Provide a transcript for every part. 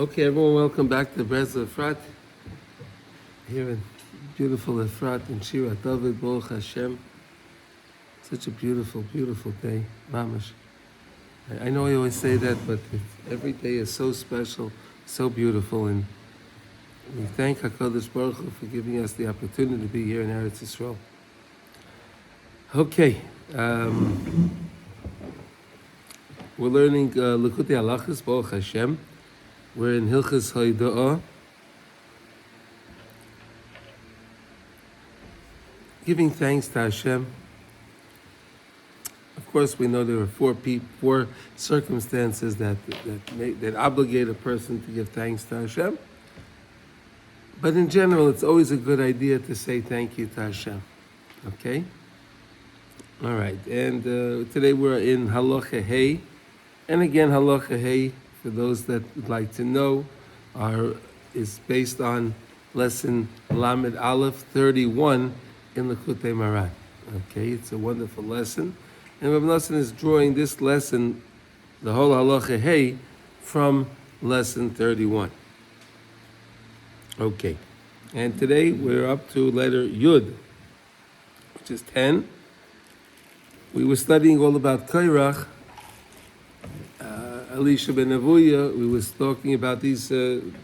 Okay, everyone, welcome back to Breslov Efrat. Here in beautiful Efrat in Shira David, Baruch Hashem. Such a beautiful, beautiful day, mamash. I know I always say that, but every day is so special, so beautiful, and we thank HaKadosh Baruch Hu for giving us the opportunity to be here in Eretz Yisrael. Okay, we're learning Likutey Halachos, Baruch Hashem. We're in Hilchos Haidoah, giving thanks to Hashem. Of course, we know there are four circumstances that obligate a person to give thanks to Hashem. But in general, it's always a good idea to say thank you to Hashem. Okay? All right. And today we're in Halacha Hey. And again, Halacha Hey, for those that would like to know, is based on lesson Lamed Aleph 31 in Likutey Maran. Okay, it's a wonderful lesson. And Rav Nosson is drawing this lesson, the whole Halacha Hey, from lesson 31. Okay, and today we're up to letter Yud, which is 10. We were studying all about Korach, Elisha ben Avuya. We was talking about these two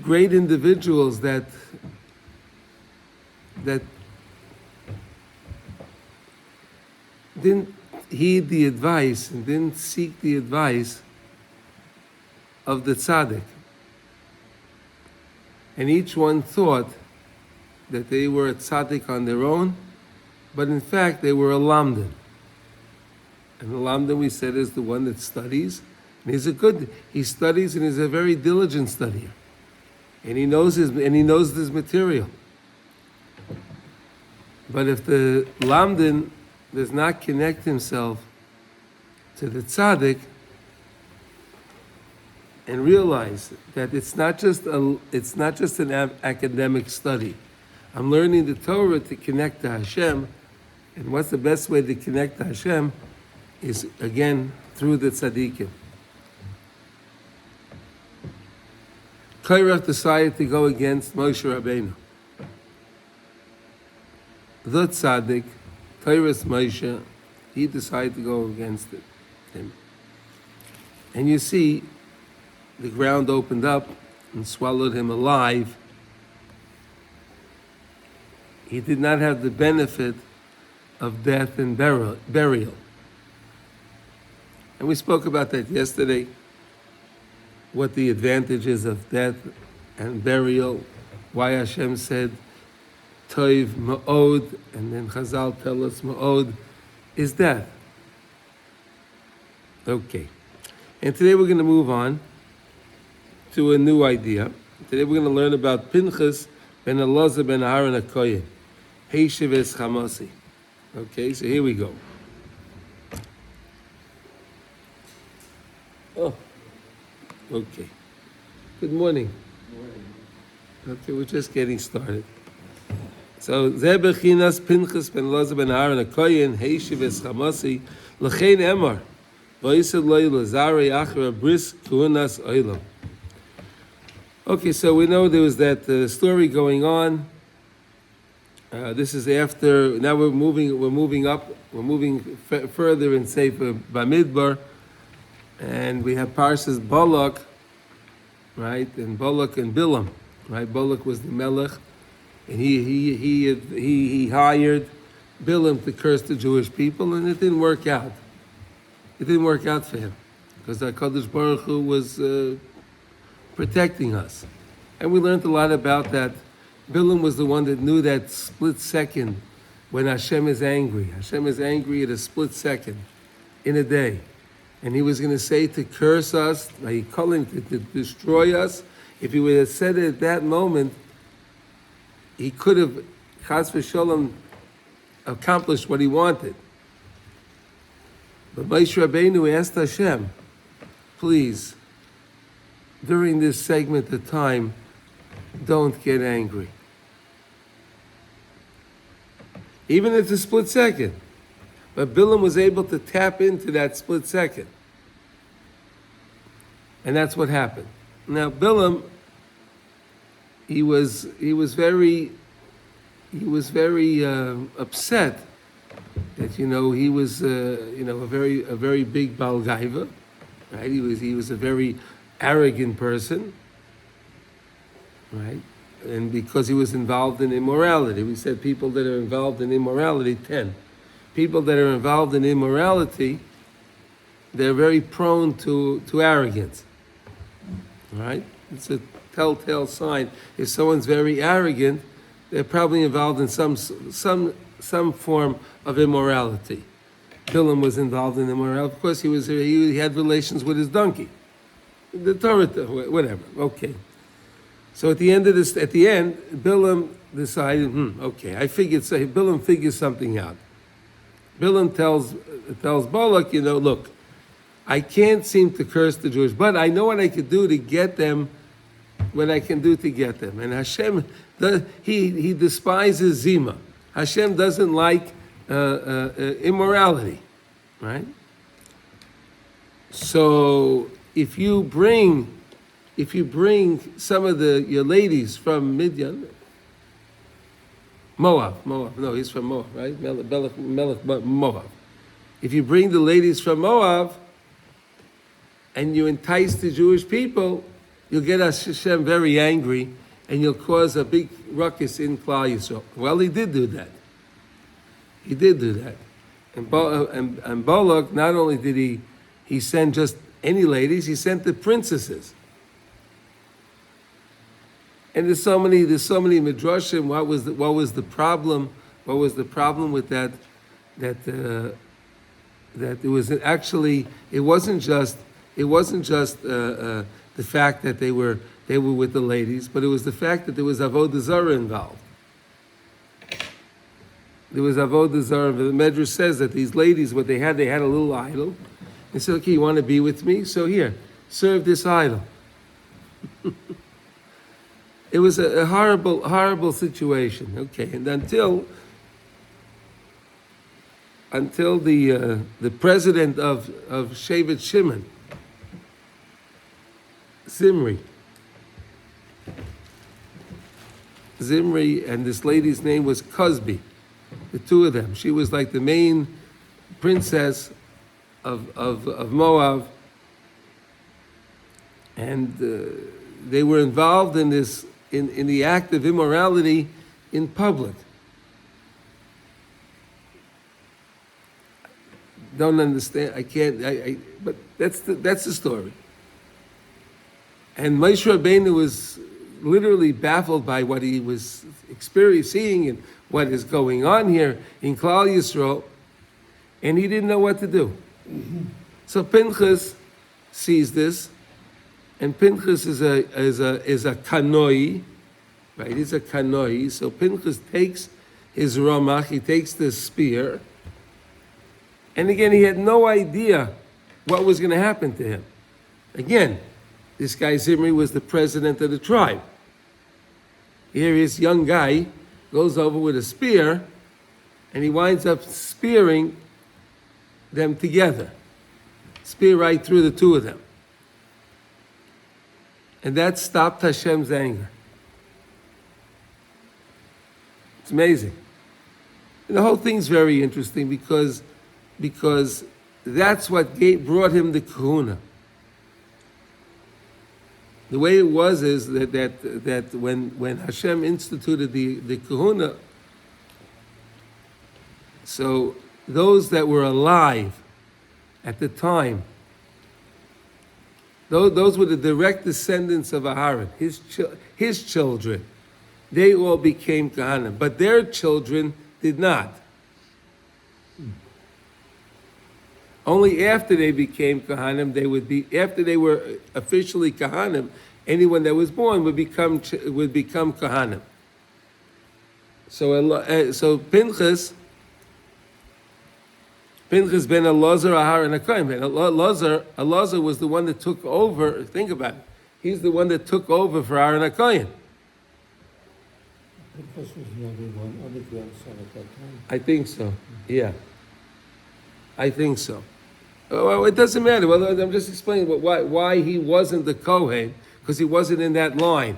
great individuals that didn't heed the advice and didn't seek the advice of the tzaddik. And each one thought that they were a tzaddik on their own, but in fact they were a lamdan. And the lamdan, we said, is the one that studies. And he studies and is a very diligent studier. And he knows this material. But if the lamdan does not connect himself to the tzaddik and realize that it's not just an academic study. I'm learning the Torah to connect to Hashem. And what's the best way to connect to Hashem? Is again through the tzaddikim. Korach decided to go against Moshe Rabbeinu. The tzaddik, Torah's Moshe, he decided to go against him. And you see, the ground opened up and swallowed him alive. He did not have the benefit of death and burial. And we spoke about that yesterday, what the advantages of death and burial, why Hashem said, Toiv Ma'od, and then Chazal tell us Ma'od, is death. Okay. And today we're going to move on to a new idea. Today we're going to learn about Pinchas ben Elazar ben Aaron HaKohen, Heishiv es Chamasi. Okay, so here we go. Oh, okay. Good morning. Good morning. Okay, we're just getting started. So, Zeh bechinas Pinchas ben Elazar ben Aaron HaKohen, Heishiv es Chamasi, L'chein Emar, V'yisad lo Elazar achar bris kunas olam. Okay, so we know there was that story going on. This is after. Now we're moving up. We're moving further in Sefer Bamidbar. And we have Parshas Balak, right? And Balak and Bilam, right? Balak was the melech, and he hired Bilam to curse the Jewish people, and it didn't work out. It didn't work out for him because HaKadosh Baruch Hu was protecting us, and we learned a lot about that. Bilam was the one that knew that split second when Hashem is angry. Hashem is angry at a split second in a day. And he was going to say to curse us, to destroy us. If he would have said it at that moment, he could have, Chas v'sholom, accomplished what he wanted. But Moshe Rabbeinu asked Hashem, please, during this segment of time, don't get angry. Even if it's a split second. But Bilam was able to tap into that split second. And that's what happened. Now Bilam, he was very upset that he was a very big Baal Gaiva, right? He was a very arrogant person, right? And because he was involved in immorality, we said people that are involved in immorality, 10. People that are involved in immorality, they're very prone to arrogance, right? It's a telltale sign. If someone's very arrogant, they're probably involved in some form of immorality. Bilam was involved in immorality. Of course, he had relations with his donkey. The Torah, whatever. Okay. So at the end, Bilam decided, Bilam figures something out. Bilam tells Balak, look, I can't seem to curse the Jews, but I know what I could do to get them, And Hashem, he despises Zima. Hashem doesn't like immorality, right? So if you bring some of your ladies from Midian, Moab, no, he's from Moab, right? Melech Moab. If you bring the ladies from Moab and you entice the Jewish people, you'll get Hashem very angry and you'll cause a big ruckus in Klal Yisrael. Well, he did do that. And Balak, not only did he send just any ladies, he sent the princesses. And there's so many midrashim. What was the problem? What was the problem with that? That it was actually, it wasn't just the fact that they were with the ladies, but it was the fact that there was avodah zarah involved. There was avodah zarah. The Medrash says that these ladies, what they had a little idol. They said, okay, you want to be with me? So here, serve this idol. It was a horrible, horrible situation. Okay, and until the president of Shevet Shimon, Zimri, and this lady's name was Cosby, the two of them. She was like the main princess of Moab, and they were involved in this in the act of immorality in public. Don't understand. I can't. But that's the story. And Moshe Rabbeinu was literally baffled by what he was experiencing and what is going on here in Klal Yisrael, and he didn't know what to do. Mm-hmm. So Pinchas sees this, and Pinchas is a kanoi, right? He's a kanoi. So Pinchas takes his ramach, he takes the spear, and again he had no idea what was going to happen to him. Again, this guy Zimri was the president of the tribe. Here this young guy goes over with a spear, and he winds up spearing them together. Spear right through the two of them. And that stopped Hashem's anger. It's amazing. And the whole thing's very interesting because that's what brought him the kahuna. The way it was is that when Hashem instituted the kahuna, so those that were alive at the time, those were the direct descendants of Aharon, his children. They all became Kahanim, but their children did not. Only after they became Kahanim, after they were officially Kahanim, anyone that was born would become Kahanim. So Pinchas ben Elazar Aharon HaKohen. Elazar was the one that took over. Think about it. He's the one that took over for Aharon HaKohen. Pinchas was the only grandson at that time. I think so. Yeah. I think so. Well, it doesn't matter. Well, I'm just explaining why he wasn't the Kohen, because he wasn't in that line.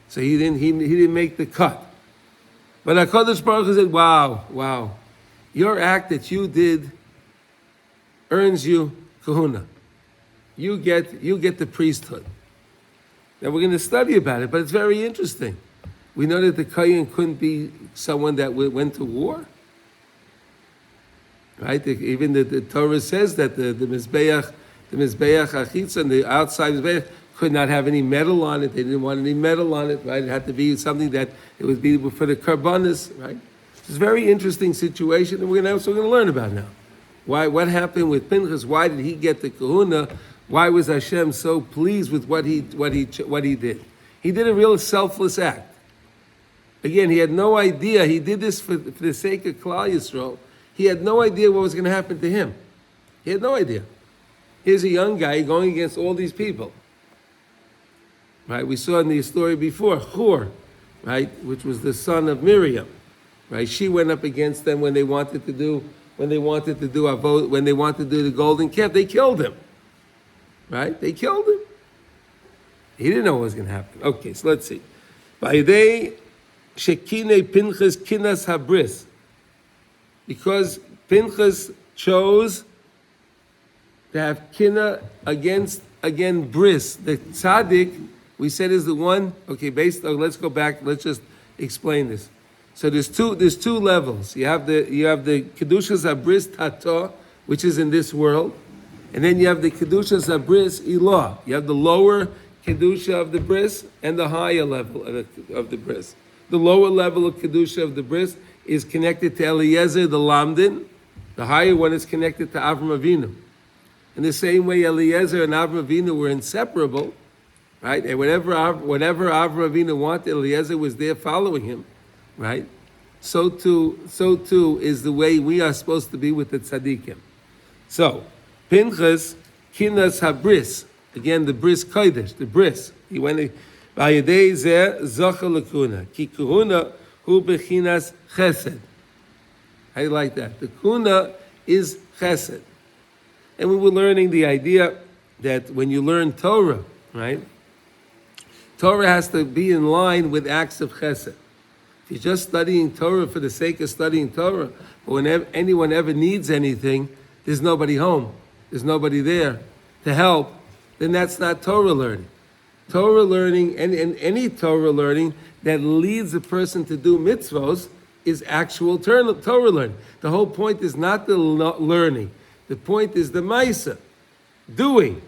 So he didn't make the cut. But HaKadosh Baruch Hu said, wow, your act that you did earns you kahuna. You get the priesthood. Now we're going to study about it, but it's very interesting. We know that the Kohen couldn't be someone that went to war. Right? Even the Torah says that the Mizbeach Achitza, and the outside Mizbeach, could not have any metal on it. They didn't want any metal on it, right? It had to be something that it would be for the Karbanis, right? It's a very interesting situation, and we're going to learn about now. What happened with Pinchas? Why did he get the kahuna? Why was Hashem so pleased with what he did? He did a real selfless act. Again, he had no idea. He did this for the sake of Klal Yisrael. He had no idea what was going to happen to him. He had no idea. Here's a young guy going against all these people. Right? We saw in the story before, Hur, right, which was the son of Miriam. Right? She went up against them when they wanted to do the golden calf. They killed him. Right? They killed him. He didn't know what was going to happen. Okay, so let's see. By day, Shekine Pinchas Kinas Habris. Because Pinchas chose to have kina against bris. The tzaddik, we said, is the one. Okay, let's go back. Let's just explain this. So there's two levels. You have the kedushas abris tato, which is in this world, and then you have the kedushas abris ilah. You have the lower kedusha of the bris and the higher level of the bris. The lower level of kedusha of the bris is connected to Eliezer the Lamdin. The higher one is connected to Avram Avinu. In the same way, Eliezer and Avram Avinu were inseparable, right? And whatever Avram Avinu wanted, Eliezer was there following him, right? So too is the way we are supposed to be with the tzaddikim. So, Pinchas Kinas Habris, again the bris kodesh, the bris. He went Vayedei Zeh Zocha Lakuna Ki Kahuna Hu Bechinas Chesed. How do you like that? The kuna is chesed. And we were learning the idea that when you learn Torah, right? Torah has to be in line with acts of chesed. If you're just studying Torah for the sake of studying Torah, but whenever anyone ever needs anything, there's nobody home, there's nobody there to help, then that's not Torah learning. Torah learning, and any Torah learning that leads a person to do mitzvos is actual Torah learning. The whole point is not the learning. The point is the maisa, doing.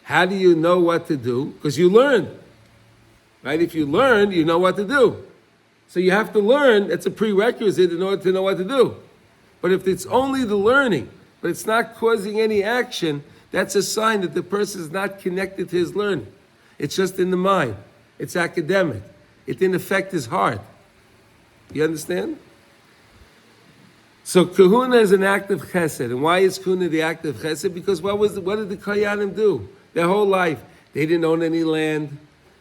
How do you know what to do? Because you learn. Right? If you learn, you know what to do. So you have to learn. It's a prerequisite in order to know what to do. But if it's only the learning, but it's not causing any action, that's a sign that the person is not connected to his learning. It's just in the mind. It's academic. It didn't affect his heart. You understand? So kahuna is an act of chesed. And why is kahuna the act of chesed? Because what did the Kohanim do? Their whole life. They didn't own any land.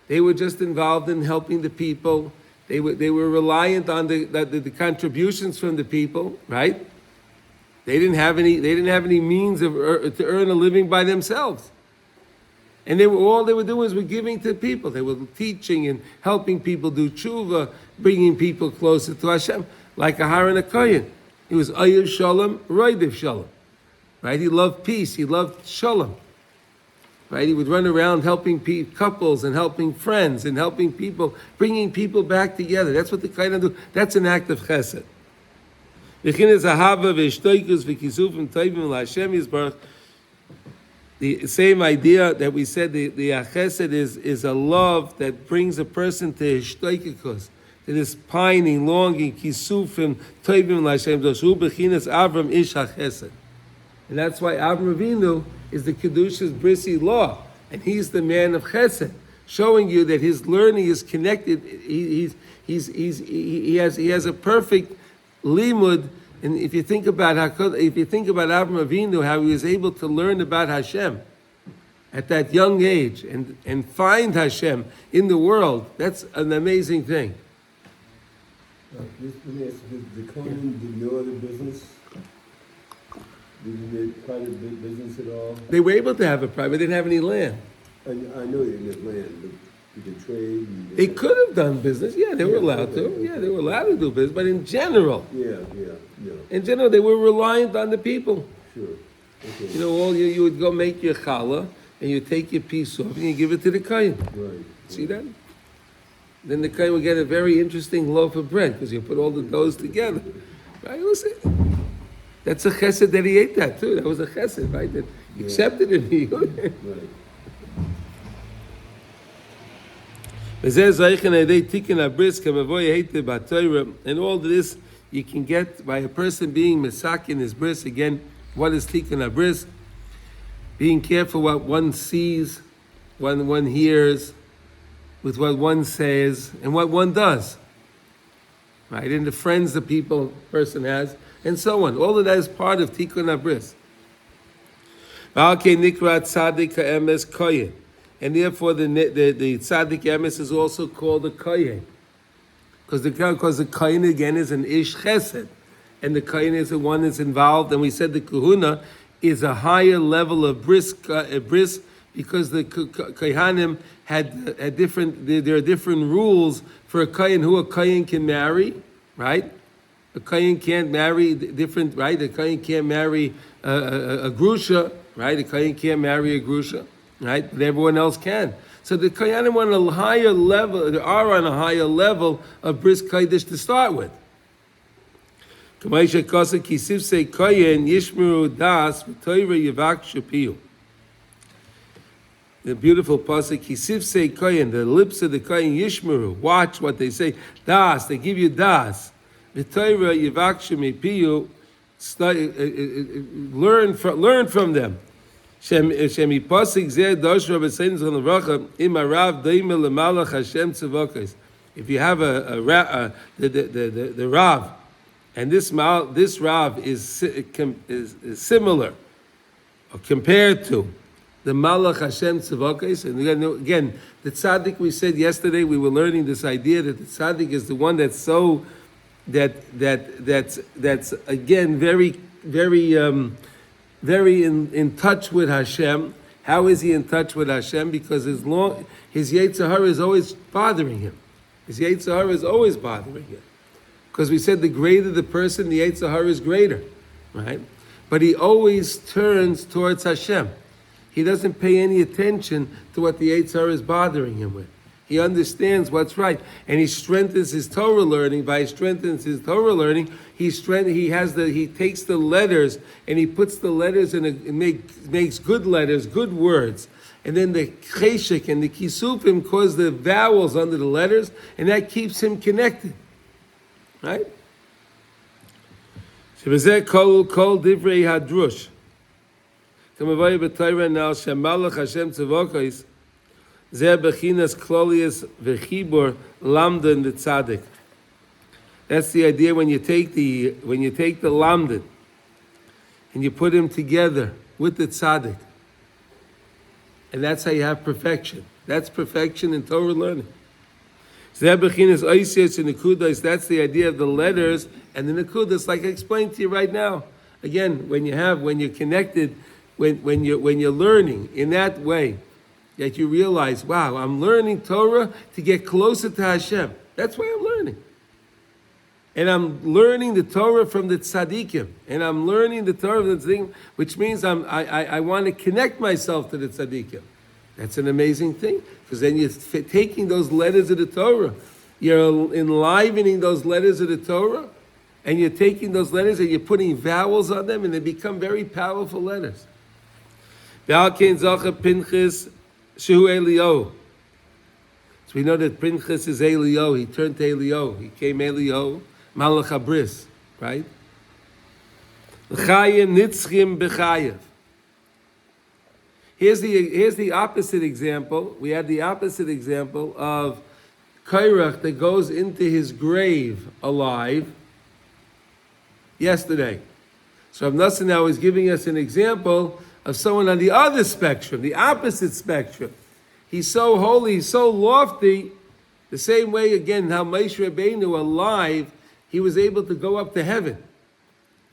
They were just involved in helping the people. They were reliant on the contributions from the people, right? They didn't have any means to earn a living by themselves. And all they were doing was giving to people. They were teaching and helping people do tshuva, bringing people closer to Hashem, like a Aharon HaKohen. He was Ayer Shalom, Roidev Shalom. Right? He loved peace. He loved Shalom. Right? He would run around helping couples and helping friends and helping people, bringing people back together. That's what the Kohanim do. That's an act of chesed. The same idea that we said, the chesed is a love that brings a person to hishtoikikus, to this pining, longing, kisufim, toivim l'Hashem, doshu bechinas Avram ish hachesed. And that's why Avram Avinu is the Kedusha's brisi law, and he's the man of chesed, showing you that his learning is connected. He has a perfect limud. And if you think about Avram Avinu, how he was able to learn about Hashem at that young age and find Hashem in the world, that's an amazing thing. Let me ask you, the Kohen did no other business? Did you make private business at all? They were able to have a private, they didn't have any land. I know you didn't have land, but you could trade. And, They could have done business, yeah, they were allowed to. Yeah, they were allowed to do business, but in general, Yeah. in general, they were reliant on the people. Sure. Okay. You know, you would go make your challah, and you take your piece off, and you give it to the kohen. Right. See that? Then the kohen would get a very interesting loaf of bread, because you put all the doughs together. Right? Listen, that's a chesed that he ate that too. That was a chesed, right? That he accepted it. Right. And all this you can get by a person being mesak in his bris. Again, what is tikkun abris? Being careful what one sees, what one hears, with what one says, and what one does. Right? And the friends the person has, and so on. All of that is part of tikkun abris. And therefore, the tzaddik emes is also called a kohen, because the kohen again is an ish chesed, and the kohen is the one that's involved. And we said the kahuna is a higher level of bris, because the kohanim had different. There are different rules for a kohen who a kohen can marry, right? A kohen can't marry different, right? A kohen can't marry a grusha, right? A kohen can't marry a grusha. Right, but everyone else can. So the kohanim on a higher level, they are on a higher level of bris kodesh to start with. The beautiful pasuk, kisivsei kohen, the lips of the kohen yishmeru. Watch what they say. Das, they give you das. V'toira yivakshu mipiyu. Learn from them. If you have a the Rav, and this Rav is similar or compared to the Malach Hashem Tzavokes, and again, the tzaddik, we said yesterday, we were learning this idea that the tzaddik is the one that's so that's again very in touch with Hashem. How is he in touch with Hashem? Because his Yetzer Hara is always bothering him. His Yetzer Hara is always bothering him. Because we said the greater the person, the Yetzer Hara is greater, right? But he always turns towards Hashem. He doesn't pay any attention to what the Yetzer Hara is bothering him with. He understands what's right, and he strengthens his Torah learning. By strengthens his Torah learning, he takes the letters and he puts the letters makes good letters, good words, and then the cheshek and the kisufim cause the vowels under the letters, and that keeps him connected, right? Shevazeh kol divrei hadrush. Kamavay b'Torah now shemalach Hashem tzavokos. That's the idea when you take the lamdin and you put them together with the tzaddik, and that's how you have perfection. That's perfection in Torah learning. That's the idea of the letters and the nekudas, like I explained to you right now. Again, when you're connected, when you're learning in that way, that you realize, wow, I'm learning Torah to get closer to Hashem. That's why I'm learning. And I'm learning the Torah from the tzaddikim. And I'm learning the Torah from the tzaddikim, which means I want to connect myself to the tzaddikim. That's an amazing thing, because then you're taking those letters of the Torah, you're enlivening those letters of the Torah, and you're taking those letters and you're putting vowels on them, and they become very powerful letters. Pinchas Shehu Eliyahu. So we know that Pinchas is Eliyahu. He turned to Eliyahu. He came Eliyahu, Malach HaBris, right? L'chayim nitzchim b'chayev. Here's the opposite example. We had the opposite example of Korach that goes into his grave alive yesterday. So Rav Nosson now is giving us an example of someone on the other spectrum, the opposite spectrum. He's so holy, he's so lofty, the same way, again, how Moshe Rabbeinu alive, he was able to go up to heaven.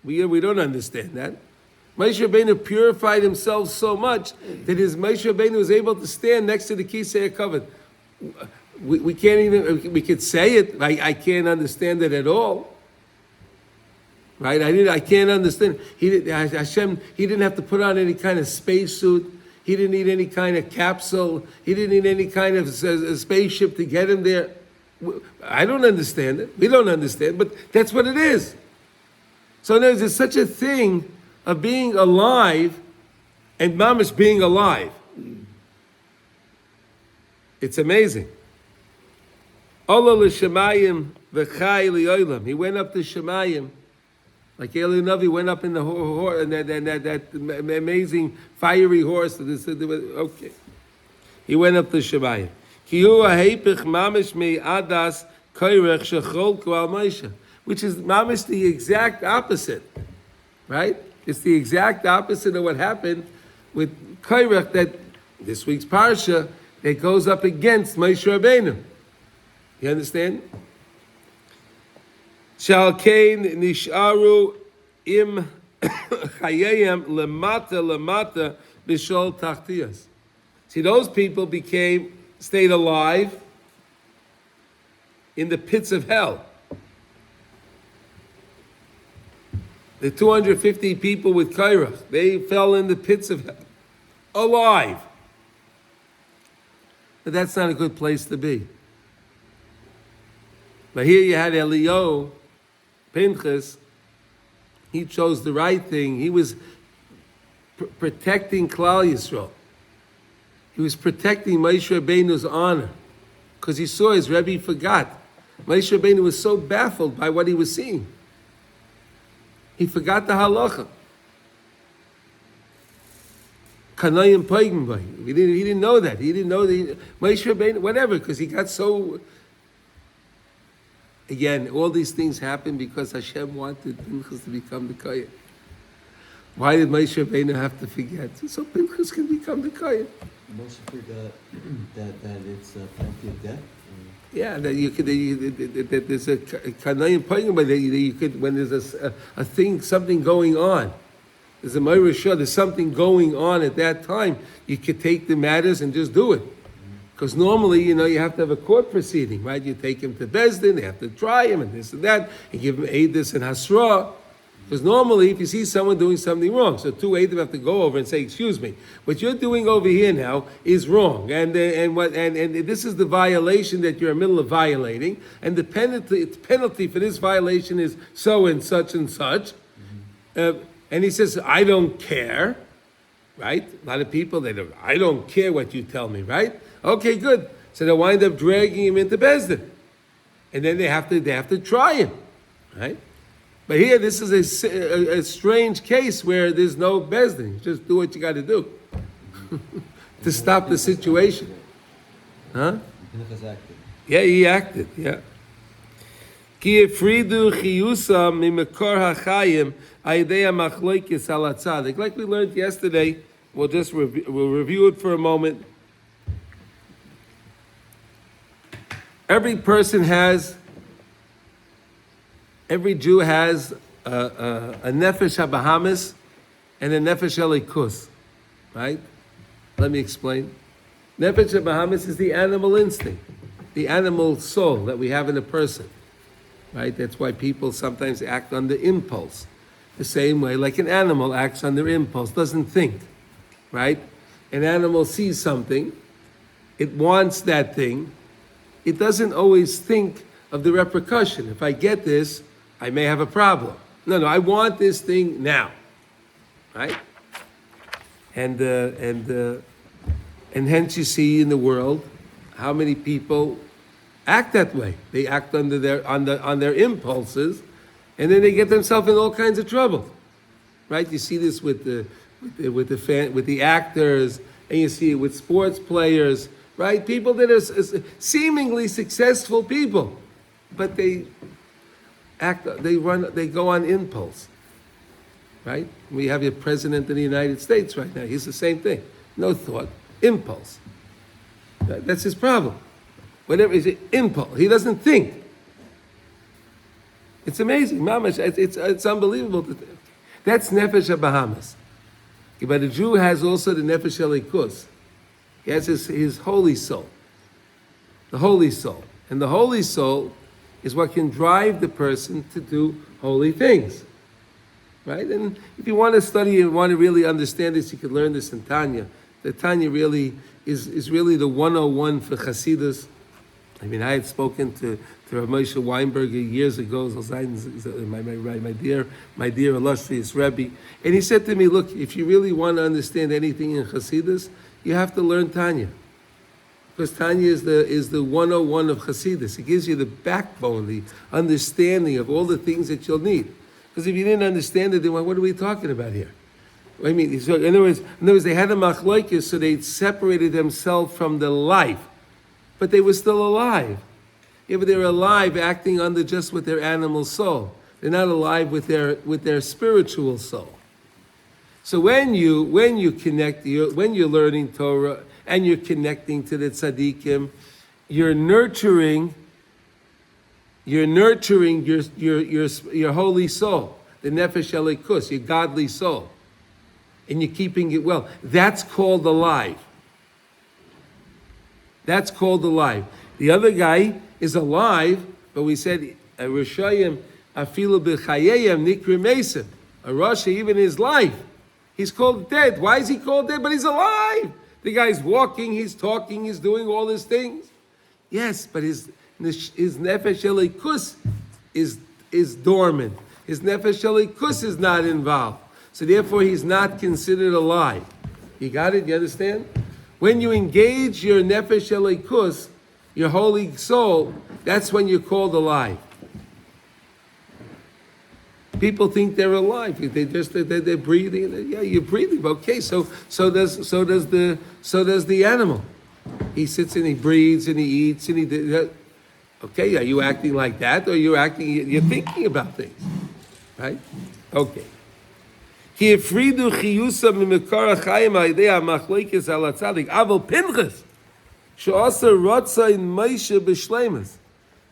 We don't understand that. Moshe Rabbeinu purified himself so much that his Moshe Rabbeinu was able to stand next to the Kisei HaKavod. We can't even, we could say it, I can't understand it at all. Right? I can't understand. Hashem, he didn't have to put on any kind of spacesuit. He didn't need any kind of capsule. He didn't need any kind of spaceship to get him there. I don't understand it. We don't understand, but that's what it is. So there's such a thing of being alive and mamash being alive. It's amazing. Allah l'shamayim v'chai li'olam. He went up to Shemayim, like Eliyahu Navi went up in the horse, and that amazing fiery horse. Okay, he went up to Shemayim. Ki hu ha'hepech mamish me'adas Korach shecholku al Moshe, which is mamish the exact opposite, right? It's the exact opposite of what happened with Korach, that this week's parsha that goes up against Moshe Rabbeinu. You understand? Shalkein nisharu im chayeyem lemata b'shol tachtiyas. See, those people stayed alive in the pits of hell. The 250 people with Korach, they fell in the pits of hell, alive. But that's not a good place to be. But here you had Eliyahu, Pinchas. He chose the right thing. He was protecting Klal Yisrael. He was protecting Moshe Rabbeinu's honor, because he saw his Rebbe forgot. Moshe Rabbeinu was so baffled by what he was seeing. He forgot the halacha. Kanayim Paigim Bay. He didn't know that. He didn't know that Moshe Rabbeinu, whatever, because he got so. Again, all these things happened because Hashem wanted Pinchas to become the Kohen. Why did Moshe Rabbeinu have to forget? So Pinchas can become the Kohen. Moshe forgot that it's penalty of death. Yeah, that you could. That there's a Kanayim Paigim Bay. That you could, when there's a thing, something going on. There's a Meirah Shah, there's something going on at that time. You could take the matters and just do it. Because normally, you have to have a court proceeding, right? You take him to Beis Din, they have to try him and this and that, and give him Eidus and Hasra. Because normally, if you see someone doing something wrong, so two Eidim have to go over and say, excuse me, what you're doing over here now is wrong. And this is the violation that you're in the middle of violating. And the penalty for this violation is so and such and such. And he says, I don't care, right? A lot of people, I don't care what you tell me, right? Okay, good. So they wind up dragging him into Beis Din. And then they have to try him, right? But here, this is a strange case where there's no Beis Din. You just do what you got to do to stop the situation. Huh? Pinchas acted. Yeah, he acted, yeah. Ki efridu chiyusa mimekor hachayim ayidei hamachloikis al hatzadik. Like we learned yesterday, we'll review it for a moment. Every Jew has a nefesh habahamis and a nefesh elikus, right? Let me explain. Nefesh habahamis is the animal instinct, the animal soul that we have in a person, right? That's why people sometimes act under impulse, the same way like an animal acts under impulse, doesn't think, right? An animal sees something, it wants that thing. It doesn't always think of the repercussion. If I get this, I may have a problem. No, I want this thing now, right? And hence you see in the world how many people act that way. They act under on their impulses, and then they get themselves in all kinds of trouble, right? You see this with the actors, and you see it with sports players. Right? People that are seemingly successful people, but they go on impulse. Right? We have your president of the United States right now. He's the same thing. No thought, impulse. That's his problem. Whatever is it, impulse. He doesn't think. It's amazing, mamash. It's unbelievable. That's nefesh habahamis. But a Jew has also the nefesh elikus. He has his holy soul. The holy soul. And the holy soul is what can drive the person to do holy things. Right? And if you want to study and want to really understand this, you can learn this in Tanya. The Tanya really is really the 101 for Chassidus. I mean, I had spoken to Rav Moshe Weinberger years ago, my dear illustrious Rebbe, and he said to me, look, if you really want to understand anything in Chassidus, you have to learn Tanya. Because Tanya is the 101 of Chassidus. It gives you the backbone, the understanding of all the things that you'll need. Because if you didn't understand it, then what are we talking about here? I mean, so in other words, they had a machlokes, so they separated themselves from the life, but they were still alive. Yeah, but they're alive, acting under just with their animal soul. They're not alive with their spiritual soul. So when you connect, when you're learning Torah and you're connecting to the tzaddikim, you're nurturing your holy soul, the nefesh elikus, your godly soul, and you're keeping it well. That's called alive. That's called alive. The other guy is alive, but we said a Rishayim afilu b'chayeyem nikri mesim. A Rasha, even his life, he's called dead. Why is he called dead? But he's alive. The guy's walking, he's talking, he's doing all his things. Yes, but his nefesh elikus is dormant. His nefesh elikus is not involved. So therefore, he's not considered alive. You got it? You understand? When you engage your nefesh elikus, your holy soul, that's when you're called alive. People think they're alive. They're breathing. Yeah, you're breathing. Okay, so does the animal. He sits and he breathes and he eats and he. Okay, are you acting like that, or you're thinking about things, right? Okay. Ki efridu chiyusa mimekar hachayim ha'idei ha'machlokes al hatzadik. Aval Pinchas she'asa ratza in Moshe b'shleimus.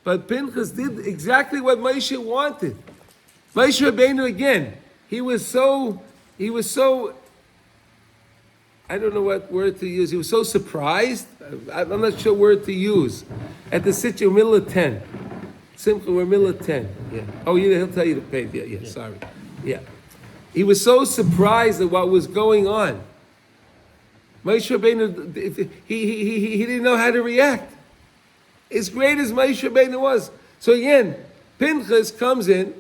But Pinchas did exactly what Moshe wanted. Moshe Rabbeinu, again, he was so, I don't know what word to use. He was so surprised. I'm not sure what word to use. At the situation, middle of 10. Simple, we're middle of 10. Yeah. Oh, he'll tell you the page. Yeah, sorry. Yeah. He was so surprised at what was going on. Moshe Rabbeinu, he didn't know how to react. As great as Moshe Rabbeinu was. So again, Pinchas comes in,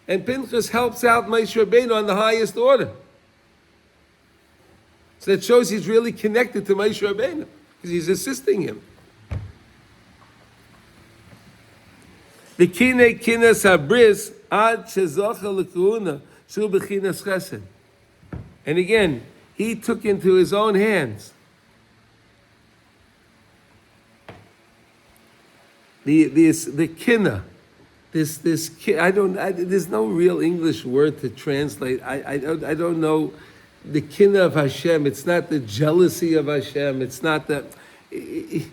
and Pinchas helps out Moshe Rabbeinu on the highest order. So that shows he's really connected to Moshe Rabbeinu, because he's assisting him. The kine kinas habris ad shezocha l'kuhuna shu b'chinas chesed. And again, he took into his own hands the kina. There's no real English word to translate. I don't know the kina of Hashem. It's not the jealousy of Hashem. It's not the. Do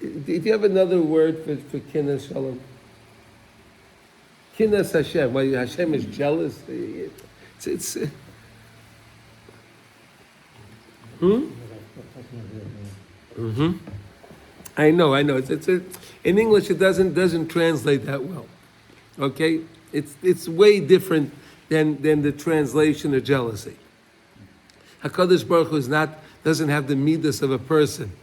you have another word for kina, Shalom? Kinas Hashem. Why Hashem is jealous? It's I know. It's in English it doesn't translate that well. Okay, it's way different than the translation of jealousy. Hakadosh Baruch Hu doesn't have the midas of a person.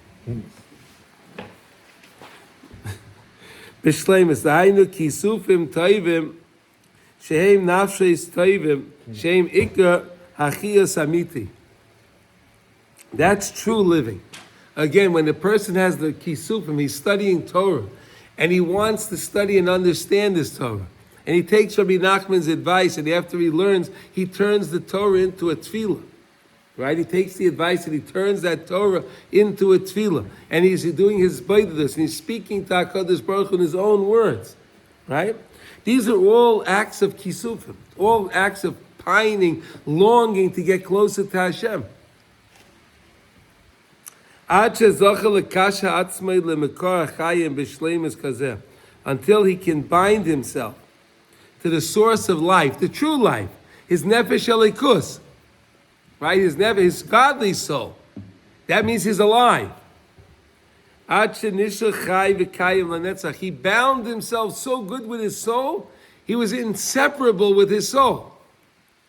B'shleimus da'aynu kisufim toivim shehem nafshes toivim shehem ikra hachiyas amiti. That's true living. Again, when the person has the kisufim, he's studying Torah, and he wants to study and understand this Torah. And he takes Rabbi Nachman's advice, and after he learns, he turns the Torah into a tefillah. Right? He takes the advice and he turns that Torah into a tefillah. And he's doing his baidus, and he's speaking to HaKadosh Baruch Hu in his own words. Right? These are all acts of kisufim, all acts of pining, longing to get closer to Hashem. Until he can bind himself to the source of life, the true life, his nefesh elikus. right? His godly soul. That means he's alive. He bound himself so good with his soul, he was inseparable with his soul.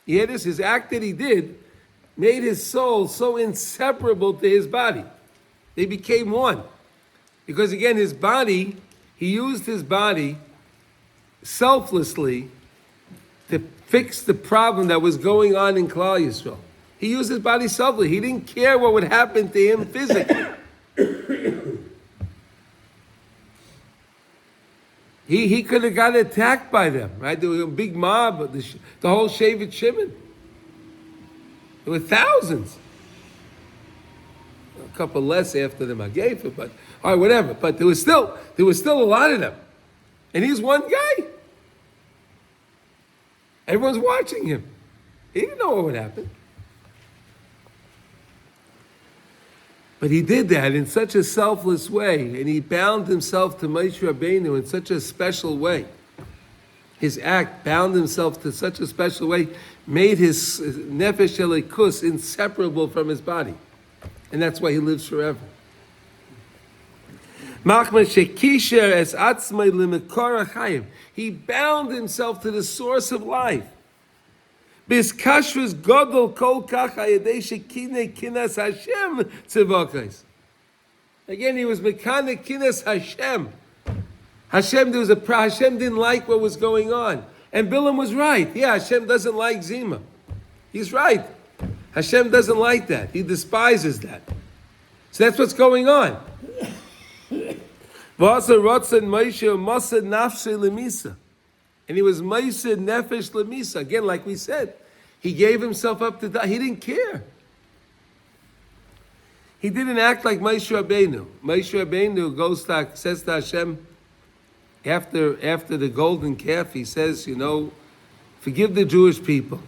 He had his act that he did made his soul so inseparable to his body. They became one. Because again, his body, he used his body selflessly to fix the problem that was going on in Klal Yisrael. He used his body selflessly. He didn't care what would happen to him physically. He could have got attacked by them, right? There was a big mob, the whole Shevet Shimon. There were thousands. A couple less after the Magefa, but all right, whatever. But there was still a lot of them, and he's one guy. Everyone's watching him. He didn't know what would happen, but he did that in such a selfless way, and he bound himself to Moshe Rabbeinu in such a special way. His act bound himself to such a special way, made his nefesh elikus inseparable from his body. And that's why he lives forever. He bound himself to the source of life. Again, he was mekanik kinas Hashem. Hashem didn't like what was going on. And Bilam was right. Yeah, Hashem doesn't like Zima. He's right. Hashem doesn't like that. He despises that. So that's what's going on. And he was Moshe Nefesh Lemisa. Again, like we said, he gave himself up to die. He didn't care. He didn't act like Moshe Rabbeinu. Moshe Rabbeinu says to Hashem, after the golden calf, he says, forgive the Jewish people.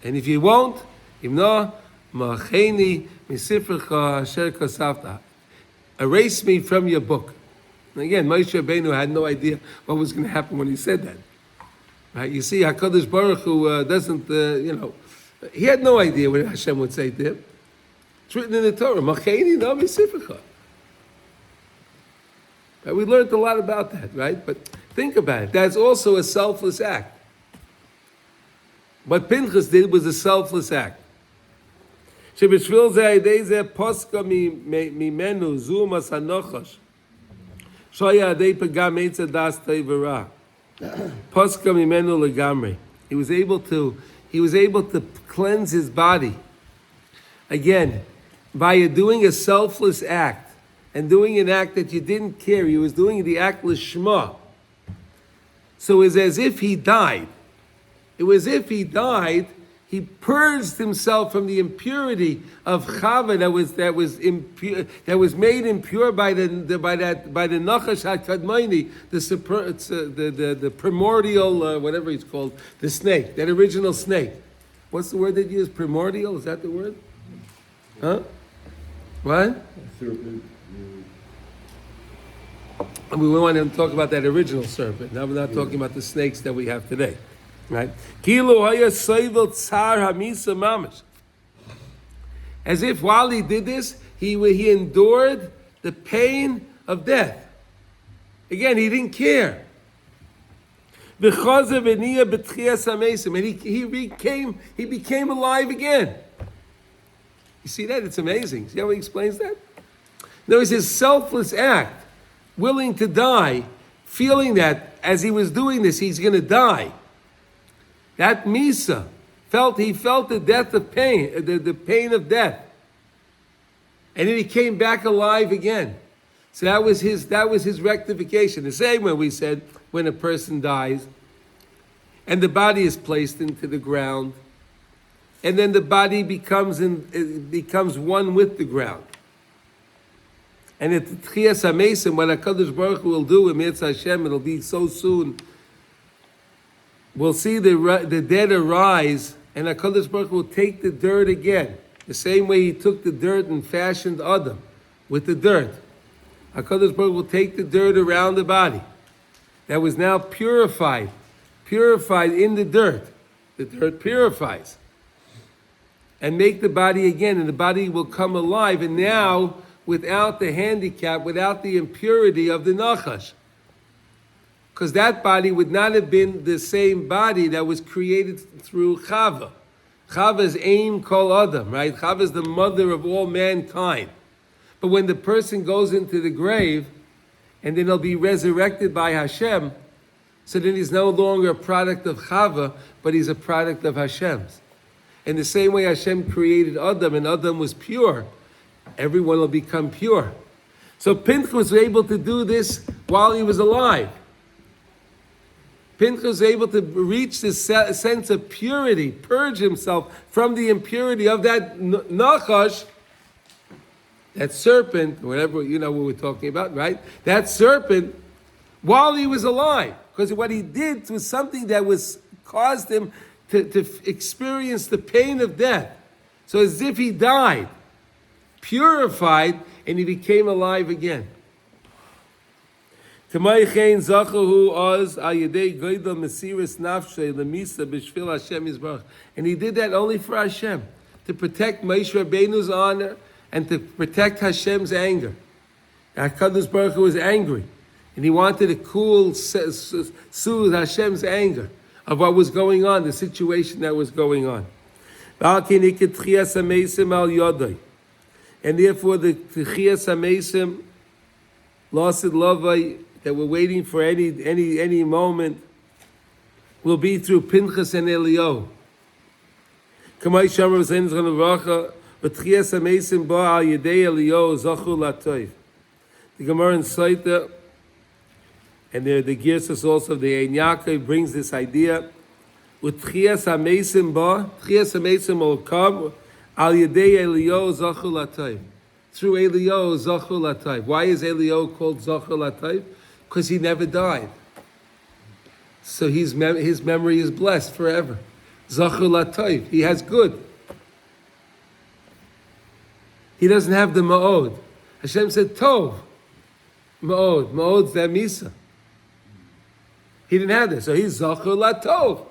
And if you won't, erase me from your book. And again, Moshe Rabbeinu had no idea what was going to happen when he said that. Right? You see, HaKadosh Baruch Hu doesn't, he had no idea what Hashem would say to him. It's written in the Torah, Macheni no misifrecha. Right? We learned a lot about that, right? But think about it. That's also a selfless act. What Pinchas did was a selfless act. שבשביל זה הידי זה פוסקה ממנו זומס הנוחש שהיה ידי פגם עץ הדס טוב ורע. פוסקה ממנו לגמרי. He was able to cleanse his body. Again, by doing a selfless act and doing an act that you didn't care. He was doing the act lishma. So it was as if he died. It was as if he died. He purged himself from the impurity of Chava that was made impure by the Nachash HaKadmoni, the primordial whatever it's called, the snake, that original snake. What's the word they use? Primordial? Is that the word? Huh? What? Serpent. We want to talk about that original serpent. Now we're not talking about the snakes that we have today. Right? As if while he did this, he endured the pain of death. Again, he didn't care. And he became alive again. You see that? It's amazing. See how he explains that? There was his selfless act, willing to die, feeling that as he was doing this, he's going to die. That Misa he felt the death of pain, the pain of death. And then he came back alive again. So that was his rectification. The same way we said when a person dies and the body is placed into the ground, and then the body becomes one with the ground. And at the Tchias HaMesim, what HaKadosh Baruch Hu will do in Mitzvah Hashem, it'll be so soon. We'll see the dead arise, and HaKadosh Baruch Hu will take the dirt again. The same way he took the dirt and fashioned Adam with the dirt. HaKadosh Baruch Hu will take the dirt around the body that was now purified in the dirt. The dirt purifies. and make the body again, and the body will come alive, and now without the handicap, without the impurity of the Nachash. Because that body would not have been the same body that was created through Chava. Chava is Aim Kol Adam, right? Chava is the mother of all mankind. But when the person goes into the grave, and then he'll be resurrected by Hashem, so then he's no longer a product of Chava, but he's a product of Hashem's. In the same way Hashem created Adam, and Adam was pure, everyone will become pure. So Pinchas was able to do this while he was alive. Pinchas was able to reach this sense of purity, purge himself from the impurity of that Nachash, that serpent, whatever, you know what we're talking about, right? That serpent, while he was alive. Because what he did was something that caused him to experience the pain of death. So as if he died, purified, and he became alive again. And he did that only for Hashem, to protect Moshe Rabbeinu's honor and to protect Hashem's anger. HaKadosh Baruch Hu was angry, and he wanted to soothe Hashem's anger of what was going on, the situation that was going on. And therefore the Tchias HaMesim, Lasid Lavai, that we're waiting for any moment, will be through Pinchas and Eliyahu. Kamay Shamar Zayin Zchan Uvracha, V'tchias HaMesim Ba Al Yedei Eliyahu Zachu Latoiv. The Gemara in Saita, and the Girsos also of the Ein Yaakov brings this idea. V'tchias HaMesim Ba, Tchias HaMesim will come Al Yedei Eliyahu Zachu Latoiv. Through Eliyahu Zachu Latoiv. Why is Eliyahu called Zachu Latoiv? Because he never died. So his memory is blessed forever. Zachu Latoiv. He has good. He doesn't have the Ma'od. Hashem said Tov. Ma'od. Ma'od's the Misa. He didn't have that. So he's Zachu Latov.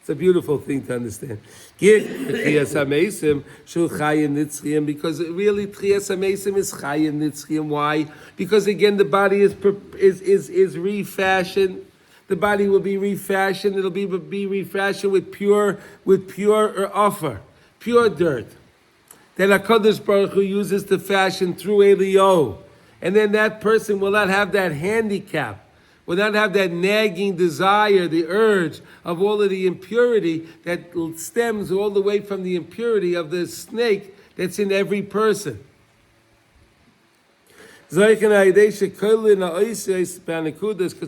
It's a beautiful thing to understand. Because really Tchias HaMesim is Chayim Nitzchiyim. Why? Because again the body is refashioned. The body will be refashioned. It'll be refashioned with pure offer, pure dirt. That HaKadosh Baruch Hu uses to fashion through Eliyahu. And then that person will not have that handicap, will not have that nagging desire, the urge of all of the impurity that stems all the way from the impurity of the snake that's in every person. Because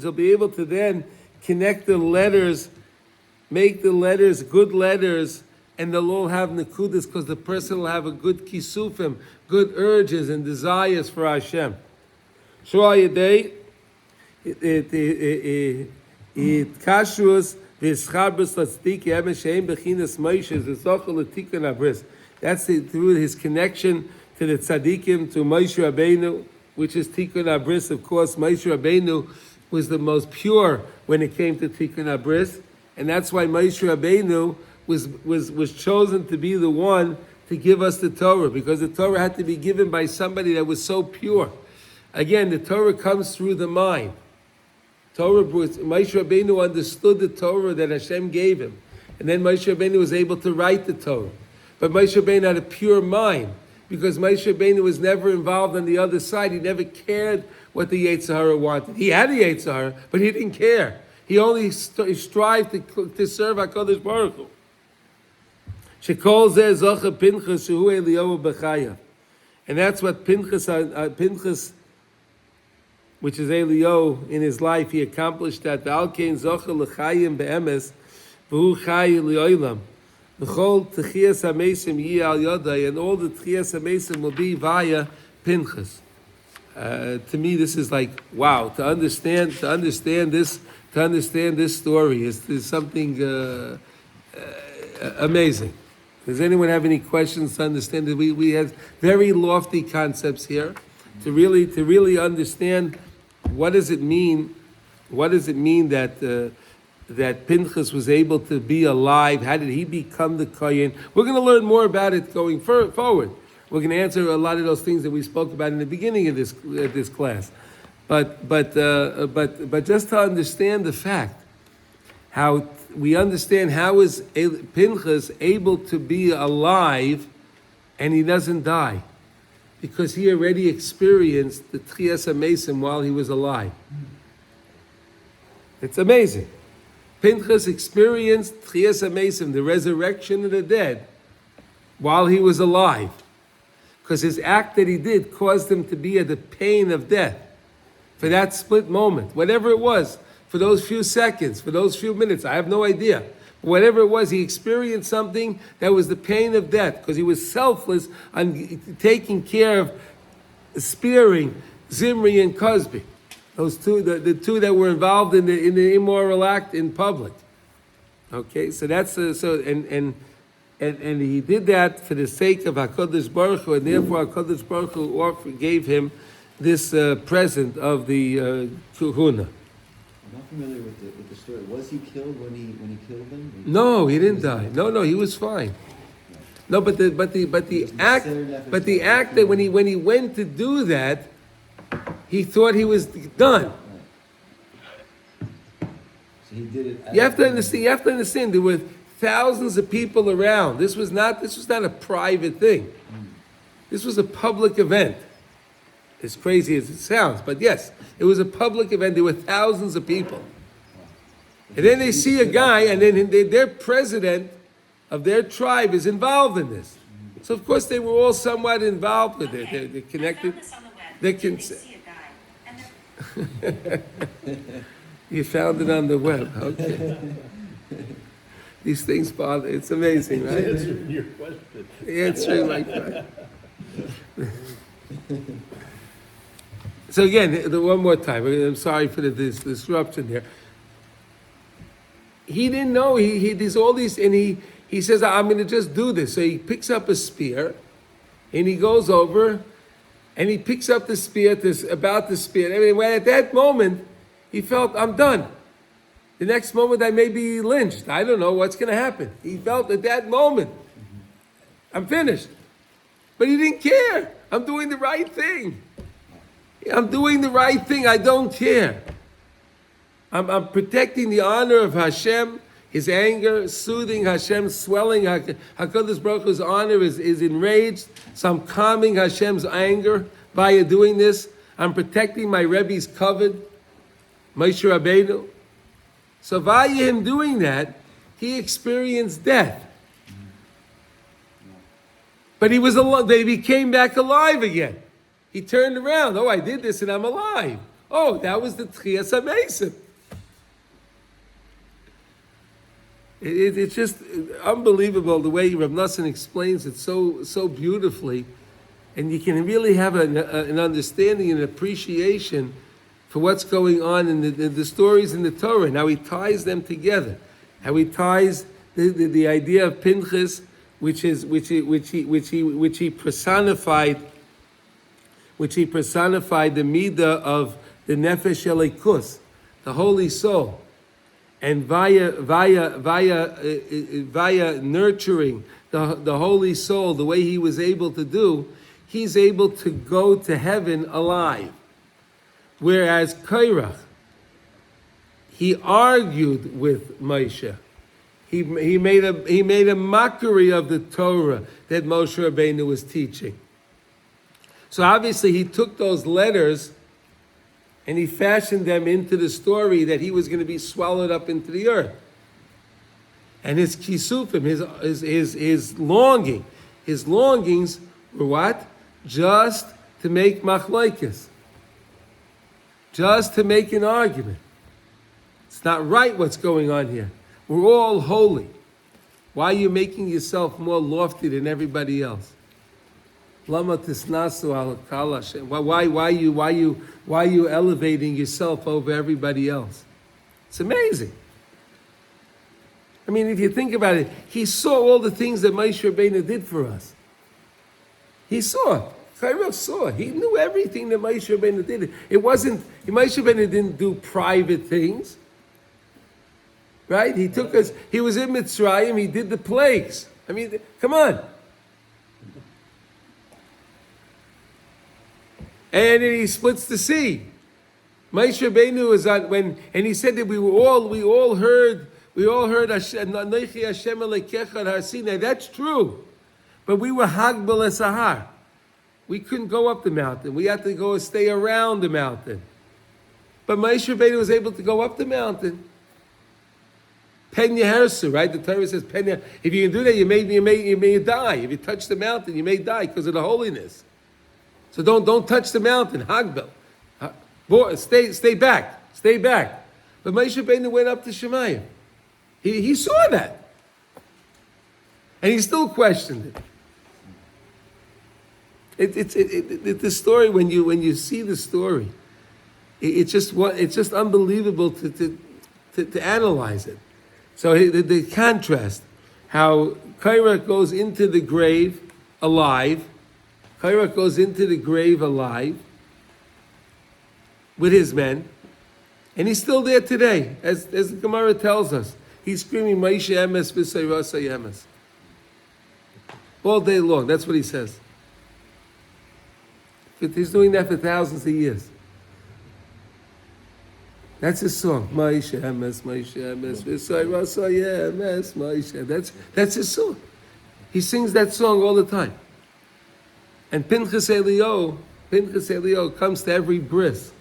he'll be able to then connect the letters, make the letters good letters, and they'll all have nekudas because the person will have a good kisufim, good urges and desires for Hashem. Shua Yedei, it kashrus v'schabus latzdiki emesheim bechinas Moshe v'zochel l'tikun abris. That's through his connection to the tzaddikim, to Moshe Rabbeinu, which is Tikkun Abris. Of course, Moshe Rabbeinu was the most pure when it came to Tikkun Abris, and that's why Moshe Rabbeinu was chosen to be the one to give us the Torah, because the Torah had to be given by somebody that was so pure. Again, the Torah comes through the mind. Moshe Rabbeinu understood the Torah that Hashem gave him, and then Moshe Rabbeinu was able to write the Torah. But Moshe Rabbeinu had a pure mind, because Moshe Rabbeinu was never involved on the other side. He never cared what the Yetzer Hara wanted. He had a Yetzer Hara, but he didn't care. He only strived to serve HaKadosh Baruch Hu. Shekol zeh zocha Pinchas shehu Eliyahu b'chaya. And that's what Pinchas, which is Eliyahu, in his life, he accomplished that. V'al kein zocha l'chayim be'emes, v'hu chay li'olam. V'chol t'chias ha'mesim yi al yodai, and all the t'chias ha'mesim will be via Pinchas. To me, this is like, wow, to understand this story is something amazing. Does anyone have any questions to understand that we have very lofty concepts here to really understand what does it mean that that Pinchas was able to be alive. How did he become the Kohen? We're going to learn more about it going forward. We're going to answer a lot of those things that we spoke about in the beginning of this class. But just to understand the fact, how we understand how is Pinchas able to be alive and he doesn't die, because he already experienced the Tchias HaMesim while he was alive. It's amazing. Pinchas experienced Tchias HaMesim, the resurrection of the dead, while he was alive, because his act that he did caused him to be at the pain of death for that split moment, whatever it was, for those few seconds, for those few minutes, I have no idea. Whatever it was, he experienced something that was the pain of death, because he was selfless on taking care of spearing Zimri and Cosby, those two, the two that were involved in the immoral act in public. Okay, so that's and he did that for the sake of HaKadosh Baruch Hu, and therefore HaKadosh Baruch Hu gave him this present of the Kahuna. I'm not familiar with the story. Was he killed when he killed them? No, he didn't die. No, he was fine. No, but the act that when he went to do that, he thought he was done. So he did it. You have to understand. There were thousands of people around. This was not a private thing. This was a public event. As crazy as it sounds, but yes, it was a public event. There were thousands of people. And then they see a guy, and then their president of their tribe is involved in this. So of course they were all somewhat involved with it. They're connected. They can see a guy. You found it on the web. Okay. These things bother. It's amazing, right? Answering your question. Answering like that. So again, one more time. I'm sorry for this disruption here. He didn't know. He does all these, and he says, "I'm going to just do this." So he picks up a spear, and he goes over, and he picks up the spear about the spear. I mean, at that moment, he felt, "I'm done." The next moment, I may be lynched. I don't know what's going to happen. He felt at that moment, "I'm finished," but he didn't care. I'm doing the right thing. I'm doing the right thing. I don't care. I'm protecting the honor of Hashem, his anger, soothing Hashem, swelling. HaKadosh Baruch Hu's honor is enraged. So I'm calming Hashem's anger by doing this. I'm protecting my Rebbe's covet, Moshe Rabbeinu. So via him doing that, he experienced death. But he was alive. He came back alive again. He turned around. Oh, I did this and I'm alive. Oh, that was the Tchias HaMesim. It's just unbelievable the way Rav Nosson explains it so beautifully, and you can really have an understanding and appreciation for what's going on in the stories in the Torah, and how he ties them together, how he ties the idea of Pinchas, which he personified. Which he personified the midah of the nefesh elikus, the holy soul, and via nurturing the holy soul, the way he was able to do, he's able to go to heaven alive. Whereas Korach, he argued with Moshe. He made a mockery of the Torah that Moshe Rabbeinu was teaching. So obviously he took those letters and he fashioned them into the story that he was going to be swallowed up into the earth. And his kisufim, his longings were what? Just to make machlokes. Just to make an argument. It's not right what's going on here. We're all holy. Why are you making yourself more lofty than everybody else? Lama tisnasu al kalash. Why are you elevating yourself over everybody else? It's amazing. I mean, if you think about it, he saw all the things that Moshe Rabbeinu did for us. He saw. Korach saw. He knew everything that Moshe Rabbeinu did. It wasn't, Moshe Rabbeinu didn't do private things. right? He took us, he was in Mitzrayim, he did the plagues. I mean, come on. And then he splits the sea. Moshe Rabbeinu was on and he said that we all heard Hashem, Anochi Hashem Elokecha Har Sinai. That's true, but we were Hagbal Esahar. We couldn't go up the mountain. We had to go stay around the mountain. But Moshe Rabbeinu was able to go up the mountain. Penya Hersu, right? The Torah says Penya. If you can do that, you may die. If you touch the mountain, you may die because of the holiness. So don't touch the mountain. Hagbel. Stay back. Stay back. But Moshe Rabbeinu went up to Shemayim. He saw that. And he still questioned it. It's the story, when you see the story, it's just unbelievable to analyze it. So the contrast, how Korach goes into the grave alive. Korach goes into the grave alive with his men, and he's still there today, as the Gemara tells us. He's screaming, Moshe Emes v'Seirasa Emes. All day long, that's what he says. But he's doing that for thousands of years. That's his song. Moshe Emes v'Seirasa Emes, Moshe. That's his song. He sings that song all the time. And Pinchas Eliyahu comes to every bris.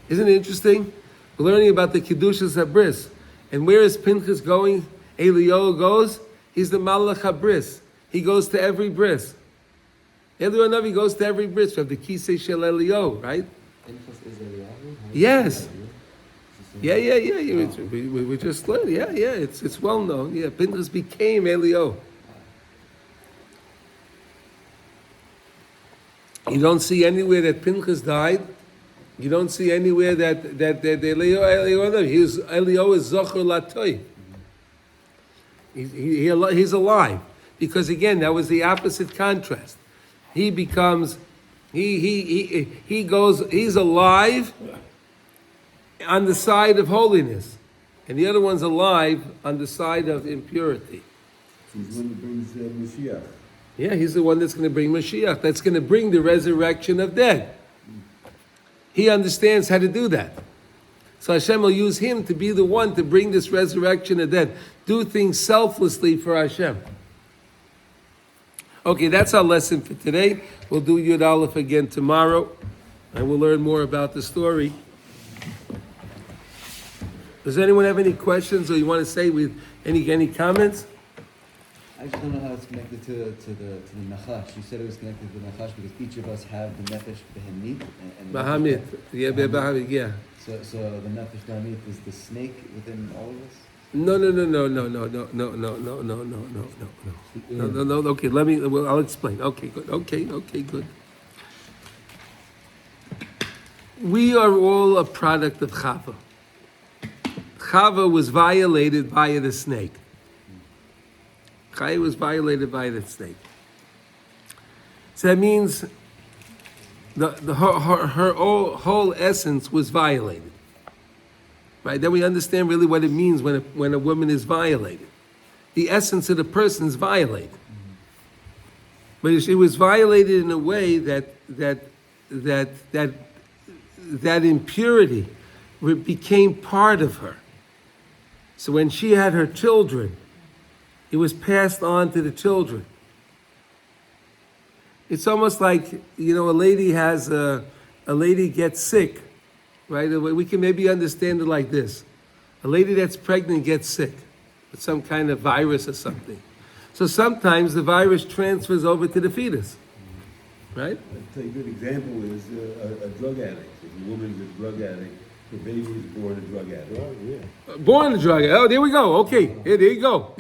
Isn't it interesting? We're learning about the Kedushas HaBris. And where is Pinchas going? Eliyahu goes. He's the Malach HaBris. He goes to every bris. Eliyahu Navi goes to every bris. We have the Kisei Shel Eliyahu, right? Pinchas is Eliyahu? Yes. Yeah. We just learned. Yeah. It's well known. Yeah, Pinchas became Eliyahu. You don't see anywhere that Pinchas died. You don't see anywhere that Eliyahu is Zocher Latoy. He's alive. Because again, that was the opposite contrast. He becomes, he's alive on the side of holiness. And the other one's alive on the side of impurity. He's the one that brings Mashiach. Yeah, he's the one that's going to bring Mashiach. That's going to bring the resurrection of dead. He understands how to do that. So Hashem will use him to be the one to bring this resurrection of dead. Do things selflessly for Hashem. Okay, that's our lesson for today. We'll do Yud Aleph again tomorrow, and we'll learn more about the story. Does anyone have any questions, or you want to say with any comments? I just don't know how it's connected to the Nachash. You said it was connected to the Nachash because each of us have the Nefesh Behemit and Bahamit. Yeah, Bahamit, yeah. So the Nefesh Behemit is the snake within all of us? No. Okay, I'll explain. Okay, good. We are all a product of Chava. Chava was violated by the snake. Chaya was violated by the snake. So that means her whole essence was violated. Right? Then we understand really what it means when a woman is violated. The essence of the person is violated. But she was violated in a way that impurity became part of her. So when she had her children, it was passed on to the children. It's almost like, a lady gets sick, right? We can maybe understand it like this. A lady that's pregnant gets sick with some kind of virus or something. So sometimes the virus transfers over to the fetus, right? I'll tell you a good example is a drug addict. If a woman's a drug addict, the baby is born a drug addict. Oh, yeah. Born a drug addict. Oh, there we go. Okay, there you go.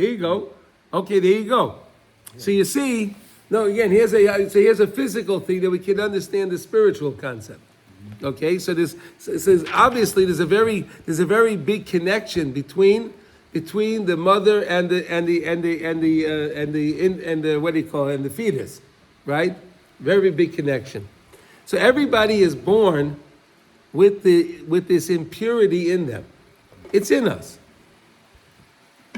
Okay, there you go. So you see, here's a physical thing that we can understand the spiritual concept. Okay, so obviously there's a very big connection between the mother and the what do you call it, and the fetus, right? Very big connection. So everybody is born with this impurity in them. It's in us.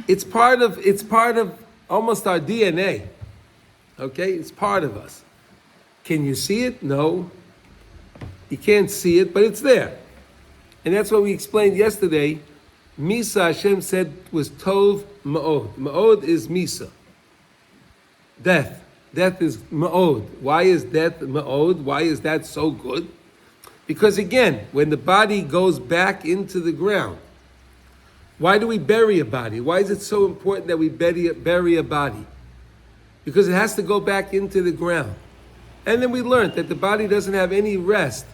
It's part of almost our DNA. Okay? It's part of us. Can you see it? No. You can't see it, but it's there. And that's what we explained yesterday. Misa, Hashem said, was Tov Ma'od. Ma'od is Misa. Death. Death is Ma'od. Why is death Ma'od? Why is that so good? Because again, when the body goes back into the ground, why do we bury a body? Why is it so important that we bury a body? Because it has to go back into the ground. And then we learned that the body doesn't have any rest.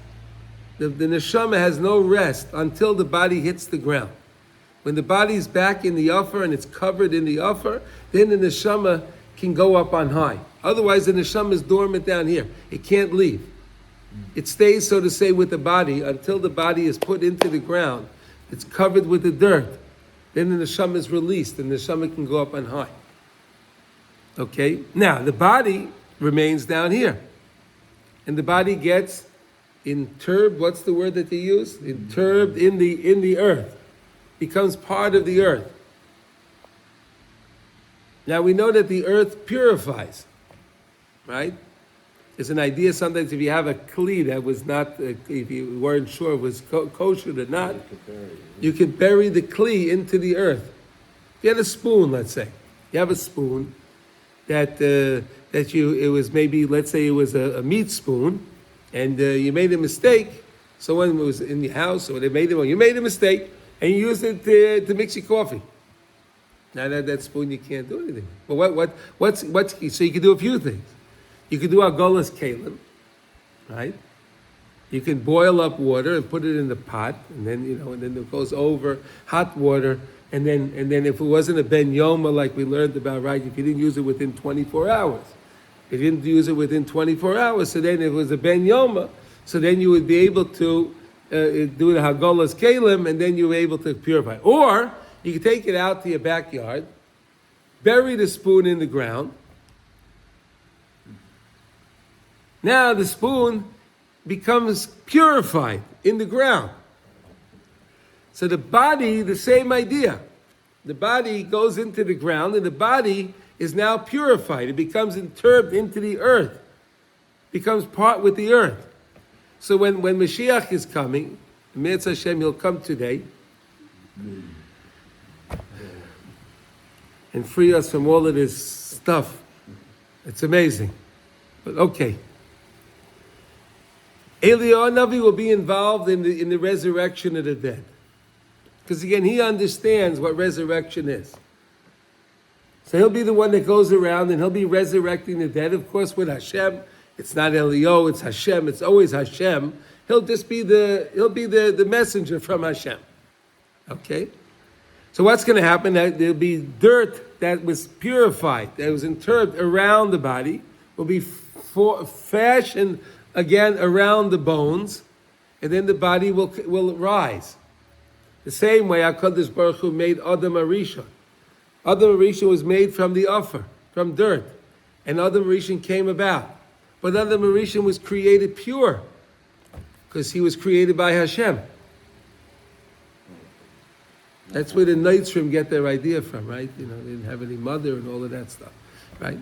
The neshama has no rest until the body hits the ground. When the body's back in the upper and it's covered in the upper, then the neshama can go up on high. Otherwise, the neshama is dormant down here. It can't leave. It stays, so to say, with the body until the body is put into the ground. It's covered with the dirt. Then the neshama is released and the neshama can go up on high. Okay? Now, the body remains down here. And the body gets interred, what's the word that they use? Interred in the earth. Becomes part of the earth. Now we know that the earth purifies, right? It's an idea sometimes if you have a kli that was not, if you weren't sure it was kosher or not, you can bury the kli into the earth. If you had a spoon, let's say, you have a spoon it was maybe, let's say it was a meat spoon, and you made a mistake. Someone was in the house, or you made a mistake, and you used it to mix your coffee. Now that spoon you can't do anything. But what's so you can do a few things. You can do agolas kalim, right? You can boil up water and put it in the pot, and then and then it goes over hot water, and then if it wasn't a ben yoma like we learned about, right? If you didn't use it within 24 hours, if you didn't use it within 24 hours, so then if it was a ben yoma, so then you would be able to do the hagolas kalim, and then you were able to purify. Or you can take it out to your backyard, bury the spoon in the ground. Now the spoon becomes purified in the ground. So the body, the same idea. The body goes into the ground, and the body is now purified. It becomes interred into the earth, becomes part with the earth. So when Mashiach is coming, Me'etz Hashem, he'll come today and free us from all of this stuff. It's amazing. But okay. Eliyahu Navi will be involved in the resurrection of the dead. Because again, he understands what resurrection is. So he'll be the one that goes around and he'll be resurrecting the dead, of course, with Hashem. It's not Eliyahu, it's Hashem, it's always Hashem. He'll just be the messenger from Hashem. Okay? So what's going to happen? There'll be dirt that was purified, that was interred around the body, will be fashioned again around the bones, and then the body will rise. The same way HaKadosh Baruch Hu made Adam Arishon. Adam Arishon was made from the offer, from dirt, and Adam Arishon came about. But Adam Arishon was created pure, because he was created by Hashem. That's where the Noitzrim get their idea from, right? They didn't have any mother and all of that stuff, right?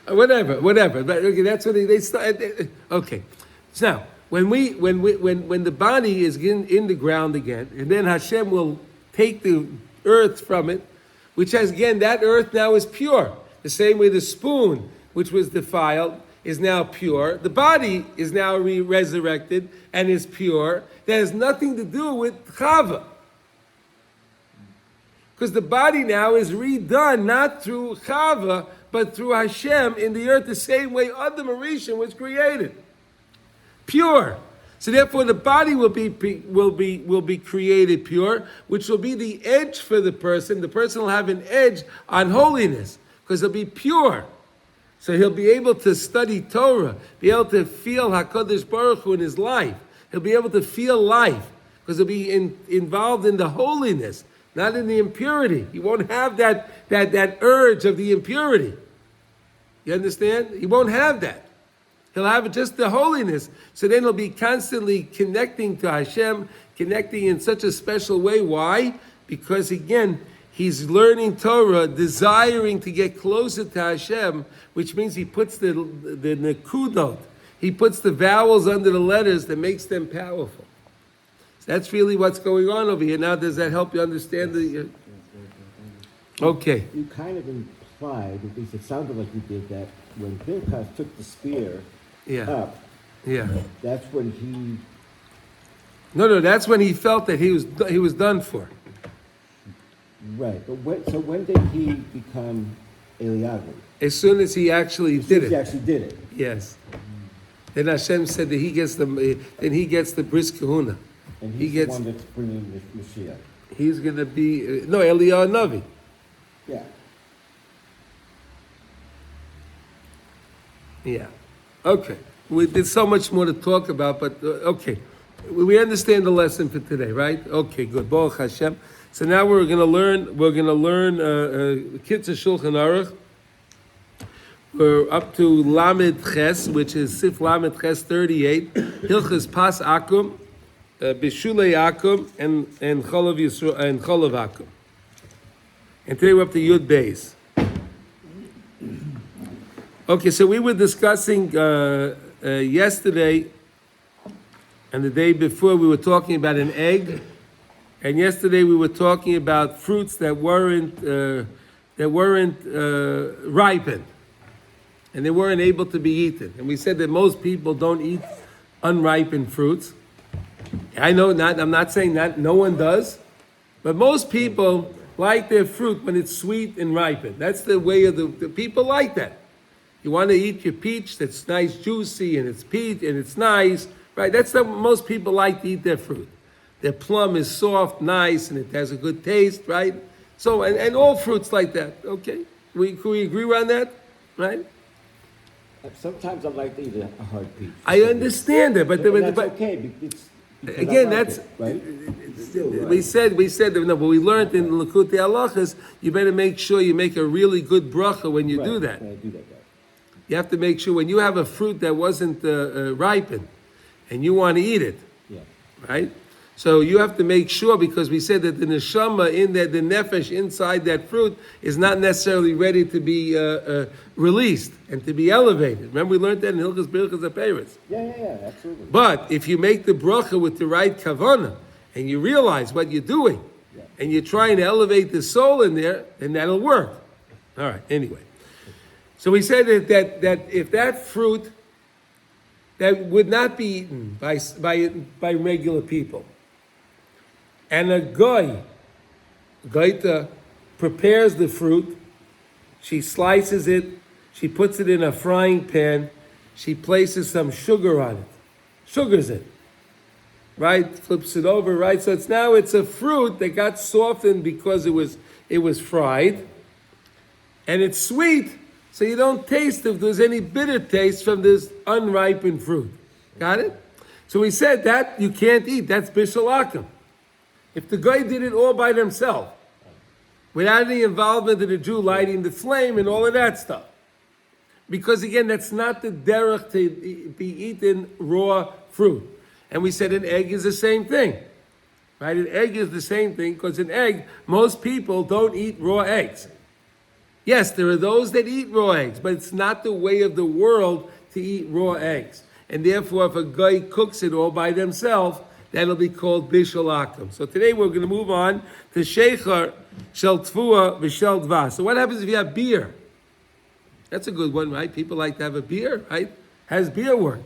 Whatever. But okay, that's what they start. Okay, so now when the body is in the ground again, and then Hashem will take the earth from it, which has again that earth now is pure. The same way the spoon, which was defiled, is now pure. The body is now resurrected and is pure. That has nothing to do with Chava. Because the body now is redone, not through Chava, but through Hashem in the earth, the same way Adam Arishon was created. Pure. So therefore the body will be created pure, which will be the edge for the person. The person will have an edge on holiness, because he'll be pure. So he'll be able to study Torah, be able to feel HaKadosh Baruch Hu in his life. He'll be able to feel life, because he'll be involved in the holiness, not in the impurity. He won't have that urge of the impurity. You understand? He won't have that. He'll have just the holiness. So then he'll be constantly connecting to Hashem, connecting in such a special way. Why? because again, he's learning Torah, desiring to get closer to Hashem, which means he puts the nekudot, he puts the vowels under the letters that makes them powerful. So that's really what's going on over here. Now, does that help you understand the? Okay. You kind of implied, at least it sounded like you did, that when Pinchas took the spear up, that's when he... No, that's when he felt that he was done for. Right, but when did he become Eliyahu? As soon as he actually did it. He actually did it. Yes. Then Hashem said that he gets the bris kahuna. And he's the one that's bringing the Mashiach. He's going to be Eliyahu Navi. Yeah. Yeah. Okay. There's so much more to talk about, but okay. We understand the lesson for today, right? Okay, good. Baruch Hashem. So now we're going to learn Kitzur Shulchan Aruch. We're up to Lamed Ches, which is Sif Lamed Ches 38. Hilchas Pas Akum, Bishulei Akum, and Cholav Yisrael and Cholav Akum. And today we're up to Yud Beis. Okay, so we were discussing yesterday and the day before we were talking about an egg, and yesterday we were talking about fruits that weren't ripened, and they weren't able to be eaten. And we said that most people don't eat unripened fruits. I know I'm not saying that no one does, but most people like their fruit when it's sweet and ripened. That's the way of the people like that. You want to eat your peach that's nice, juicy, and it's peach and it's nice, right? That's what most people like to eat their fruit. Their plum is soft, nice, and it has a good taste, right? So, and all fruits like that, okay? Can we agree on that, right? Sometimes I like to eat a hard peach. I understand that, but that's okay. Again, that's right. We said no, but we learned in Likutey Halachos, you better make sure you make a really good bracha when you do that. When I do that, right. You have to make sure when you have a fruit that wasn't ripened, and you want to eat it, right? So you have to make sure, because we said that the neshama in there, the nefesh inside that fruit is not necessarily ready to be released and to be elevated. Remember we learned that in Hilchos Birchos HaPeiros. Yeah, absolutely. But if you make the bracha with the right kavanah, and you realize what you're doing, and you're trying to elevate the soul in there, then that'll work. All right, anyway. So we said that if that fruit that would not be eaten by regular people, and a goita prepares the fruit, she slices it, she puts it in a frying pan, she places some sugar on it, sugars it, right? Flips it over, right? So it's a fruit that got softened because it was fried, and it's sweet, so you don't taste if there's any bitter taste from this unripened fruit. Got it? So we said that you can't eat. That's bishul akum. If the guy did it all by themselves, without any involvement of the Jew lighting the flame and all of that stuff. Because again, that's not the derech to be eaten raw fruit. And we said an egg is the same thing. Right? An egg is the same thing, because an egg, most people don't eat raw eggs. Yes, there are those that eat raw eggs, but it's not the way of the world to eat raw eggs. And therefore, if a guy cooks it all by themselves, that'll be called bishul akum. So today we're going to move on to sheichar shel tfua v'shel dvas. So what happens if you have beer? That's a good one, right? People like to have a beer, right? Has beer work?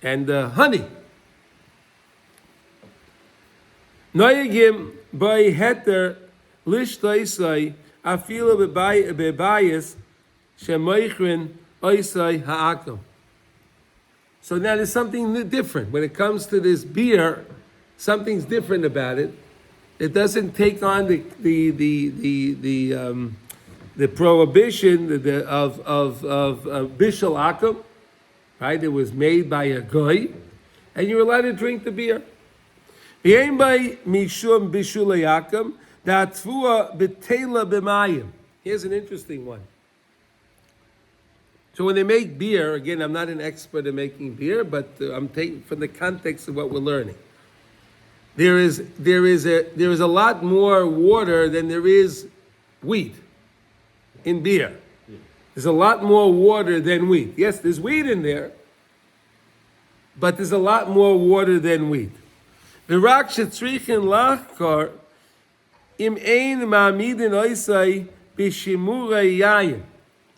And honey. Noyagim by heter lishtoisai afilo bebayis shemoichrin oisai ha'akum. So now there's something different. When it comes to this beer, something's different about it. It doesn't take on the prohibition of bishul akum, right? It was made by a goy, and you're allowed to drink the beer. Here's an interesting one. So when they make beer, again, I'm not an expert in making beer, but I'm taking from the context of what we're learning. there is a lot more water than there is wheat in beer. There's a lot more water than wheat. Yes, there's wheat in there, but there's a lot more water than wheat. V'rak shetzrichin lachkar im ein ma'amidin oisai b'shimurei yayin.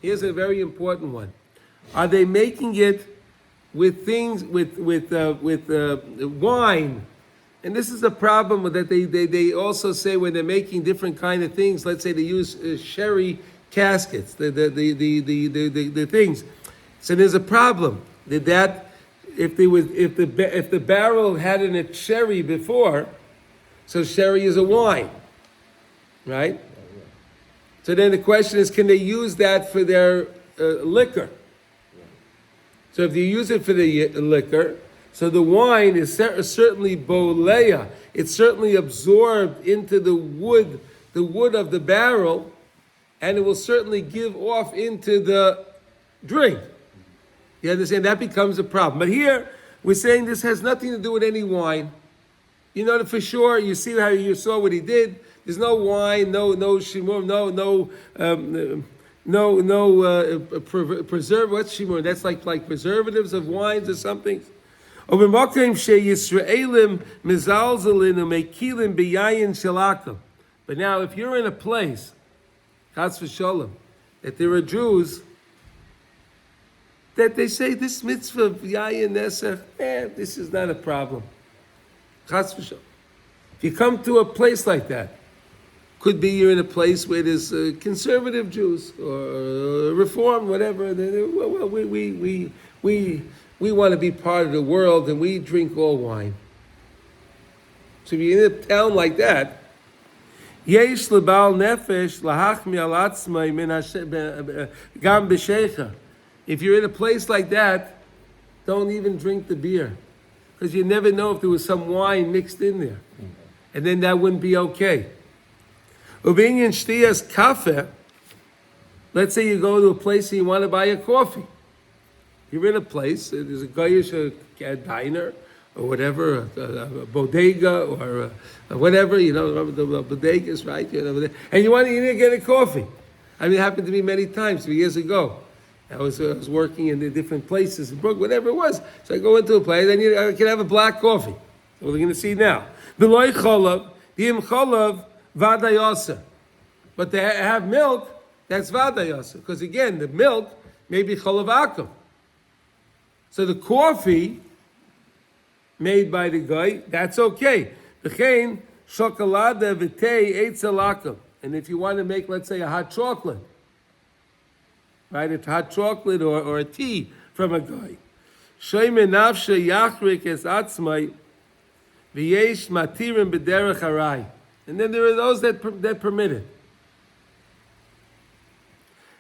Here's a very important one. Are they making it with things, with wine? And this is a problem that they also say when they're making different kind of things. Let's say they use sherry caskets, the things. So there's a problem that if the barrel had in it sherry before, so sherry is a wine, right? So then the question is, can they use that for their liquor? So if you use it for the liquor, so the wine is certainly boleia. It's certainly absorbed into the wood of the barrel, and it will certainly give off into the drink. You understand? That becomes a problem. But here, we're saying this has nothing to do with any wine. You know that for sure. You see how you saw what he did. There's no wine, no shimur, preserve. What's shimur? That's like preservatives of wines or something. But now, if you're in a place, Chas v'sholom, that there are Jews that they say this mitzvah of yayin nesach, this is not a problem. Chas v'sholom. If you come to a place like that, could be you're in a place where there's conservative Jews or reform, whatever. Well, we want to be part of the world and we drink all wine. So if you're in a town like that, yesh lebal nefesh lahachmi al atzmai min gam b'shecha. If you're in a place like that, don't even drink the beer, because you never know if there was some wine mixed in there, and then that wouldn't be okay. Ubinyan shtiyas kafe. Let's say you go to a place and you want to buy a coffee. You're in a place, there's a goyish diner or whatever, a bodega or whatever, remember the bodegas, right? And you need to get a coffee. I mean, it happened to me many times, 3 years ago. I was working in the different places in Brooklyn, whatever it was. So I go into a place, I can have a black coffee. What we're going to see now. V'loy cholav, v'im cholav, vadayasa. But they have milk, that's vadayasa. Because again, the milk may be cholav akum. So the coffee made by the guy, that's okay. V'chein shokolada v'tei eitz alakum. And if you want to make, let's say, a hot chocolate, right? A hot chocolate or a tea from a guy. Shoyme nafshe yachrik es atzmai v'yesh matirim b'derech harai. And then there are those that permit it.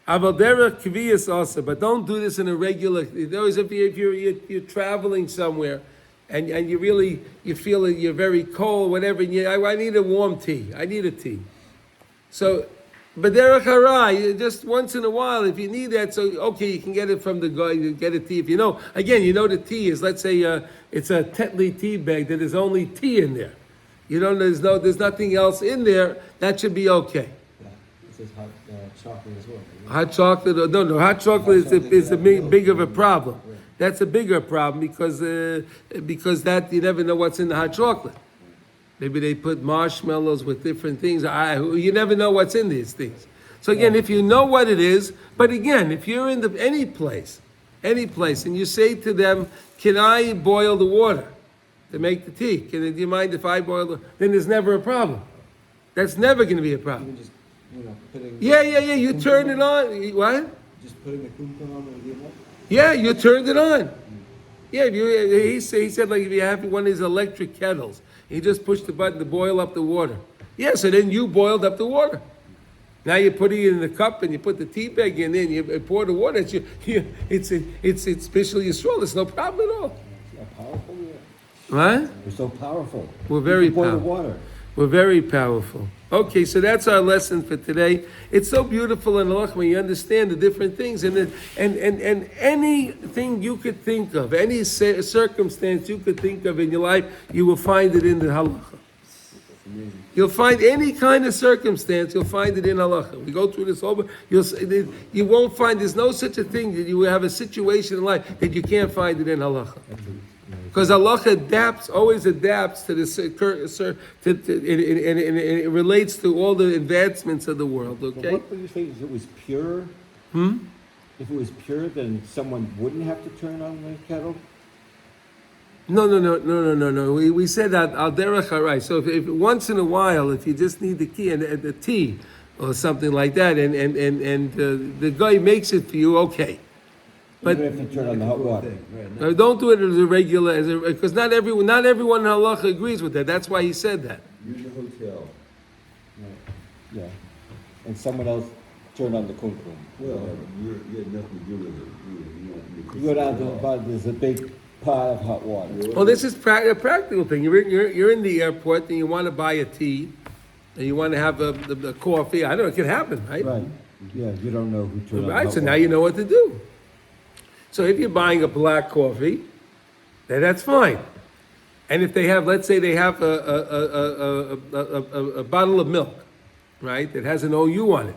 Aval derech kviyas also, but don't do this in a regular. Those if you're traveling somewhere, and you feel that you're very cold, whatever. And I need a warm tea. I need a tea. So, but derech harai, just once in a while, if you need that, so okay, you can get it from the guy. You get a tea. If the tea is, let's say, it's a Tetley tea bag that there's only tea in there. There's nothing else in there. That should be okay. Yeah, it says hot chocolate as well. Right? Hot chocolate, hot chocolate is a big of a problem. Right. That's a bigger problem because that you never know what's in the hot chocolate. Maybe they put marshmallows with different things. You never know what's in these things. So again, if you know what it is, but again, if you're in any place, and you say to them, "Can I boil the water to make the tea? Do you mind if I boil it?" Then there's never a problem. That's never going to be a problem. Even just putting. Yeah. You turn it on. What? Just putting the kumkum on would be enough. Yeah, you turned it on. Yeah, he said like if you have one of these electric kettles, you just push the button to boil up the water. Yeah, so then you boiled up the water. Now you're putting it in the cup and you put the tea bag in there and you pour the water. It's especially Yisrael. It's no problem at all. It's powerful. What? We're so powerful. We're very boil the powerful. water. We're very powerful. Okay, so that's our lesson for today. It's so beautiful in halakha when you understand the different things, and anything you could think of, any circumstance you could think of in your life, you will find it in the halakha. You'll find any kind of circumstance, you'll find it in halakha. We go through this over, you won't find, there's no such a thing that you have a situation in life that you can't find it in halakha. Because halakha always adapts to this, and it relates to all the advancements of the world, okay? But what would you say, if it was pure? If it was pure, then someone wouldn't have to turn on the kettle? No. We said that al derech harai. So if once in a while, if you just need the key and the tea or something like that, and the guy makes it for you, okay. But You don't have to turn on the hot water. Right. don't do it as a regular, because not everyone in halacha agrees with that. That's why he said that. Use a hotel. Yeah. And someone else turn on the kumkum. Well, you had nothing to do with it. You go down to the bottom, there's a big pot of hot water. Well, this is a practical thing. You're in the airport and you want to buy a tea, and you want to have a coffee. I don't know, it can happen, right? Right. Yeah, you don't know who turned on the Right, hot so now water. you know what to do. So if you're buying a black coffee, then that's fine. And if they have, let's say they have a bottle of milk, right, that has an OU on it.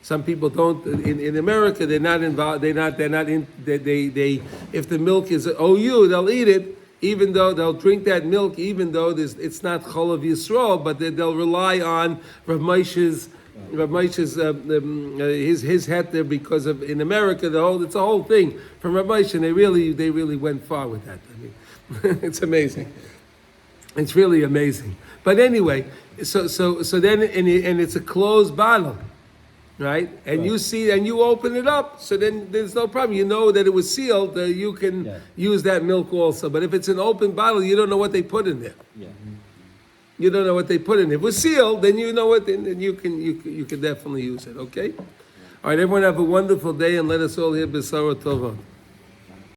Some people don't. In America, they're not involved. If the milk is OU, they'll eat it, even though they'll drink that milk, even though it's not Chol of Yisrael, but they'll rely on Rav Moshe's his heter, because of in America it's a whole thing from Rav Moshe, and they really went far with that. I mean, it's amazing. It's really amazing. But anyway, so then and it's a closed bottle. Right? And you see, and you open it up, so then there's no problem. You know that it was sealed, you can use that milk also. But if it's an open bottle, you don't know what they put in there. Yeah. You don't know what they put in there. If it was sealed, then you know it, and you can definitely use it, okay? All right, everyone have a wonderful day, and let us all hear B'sara Tova.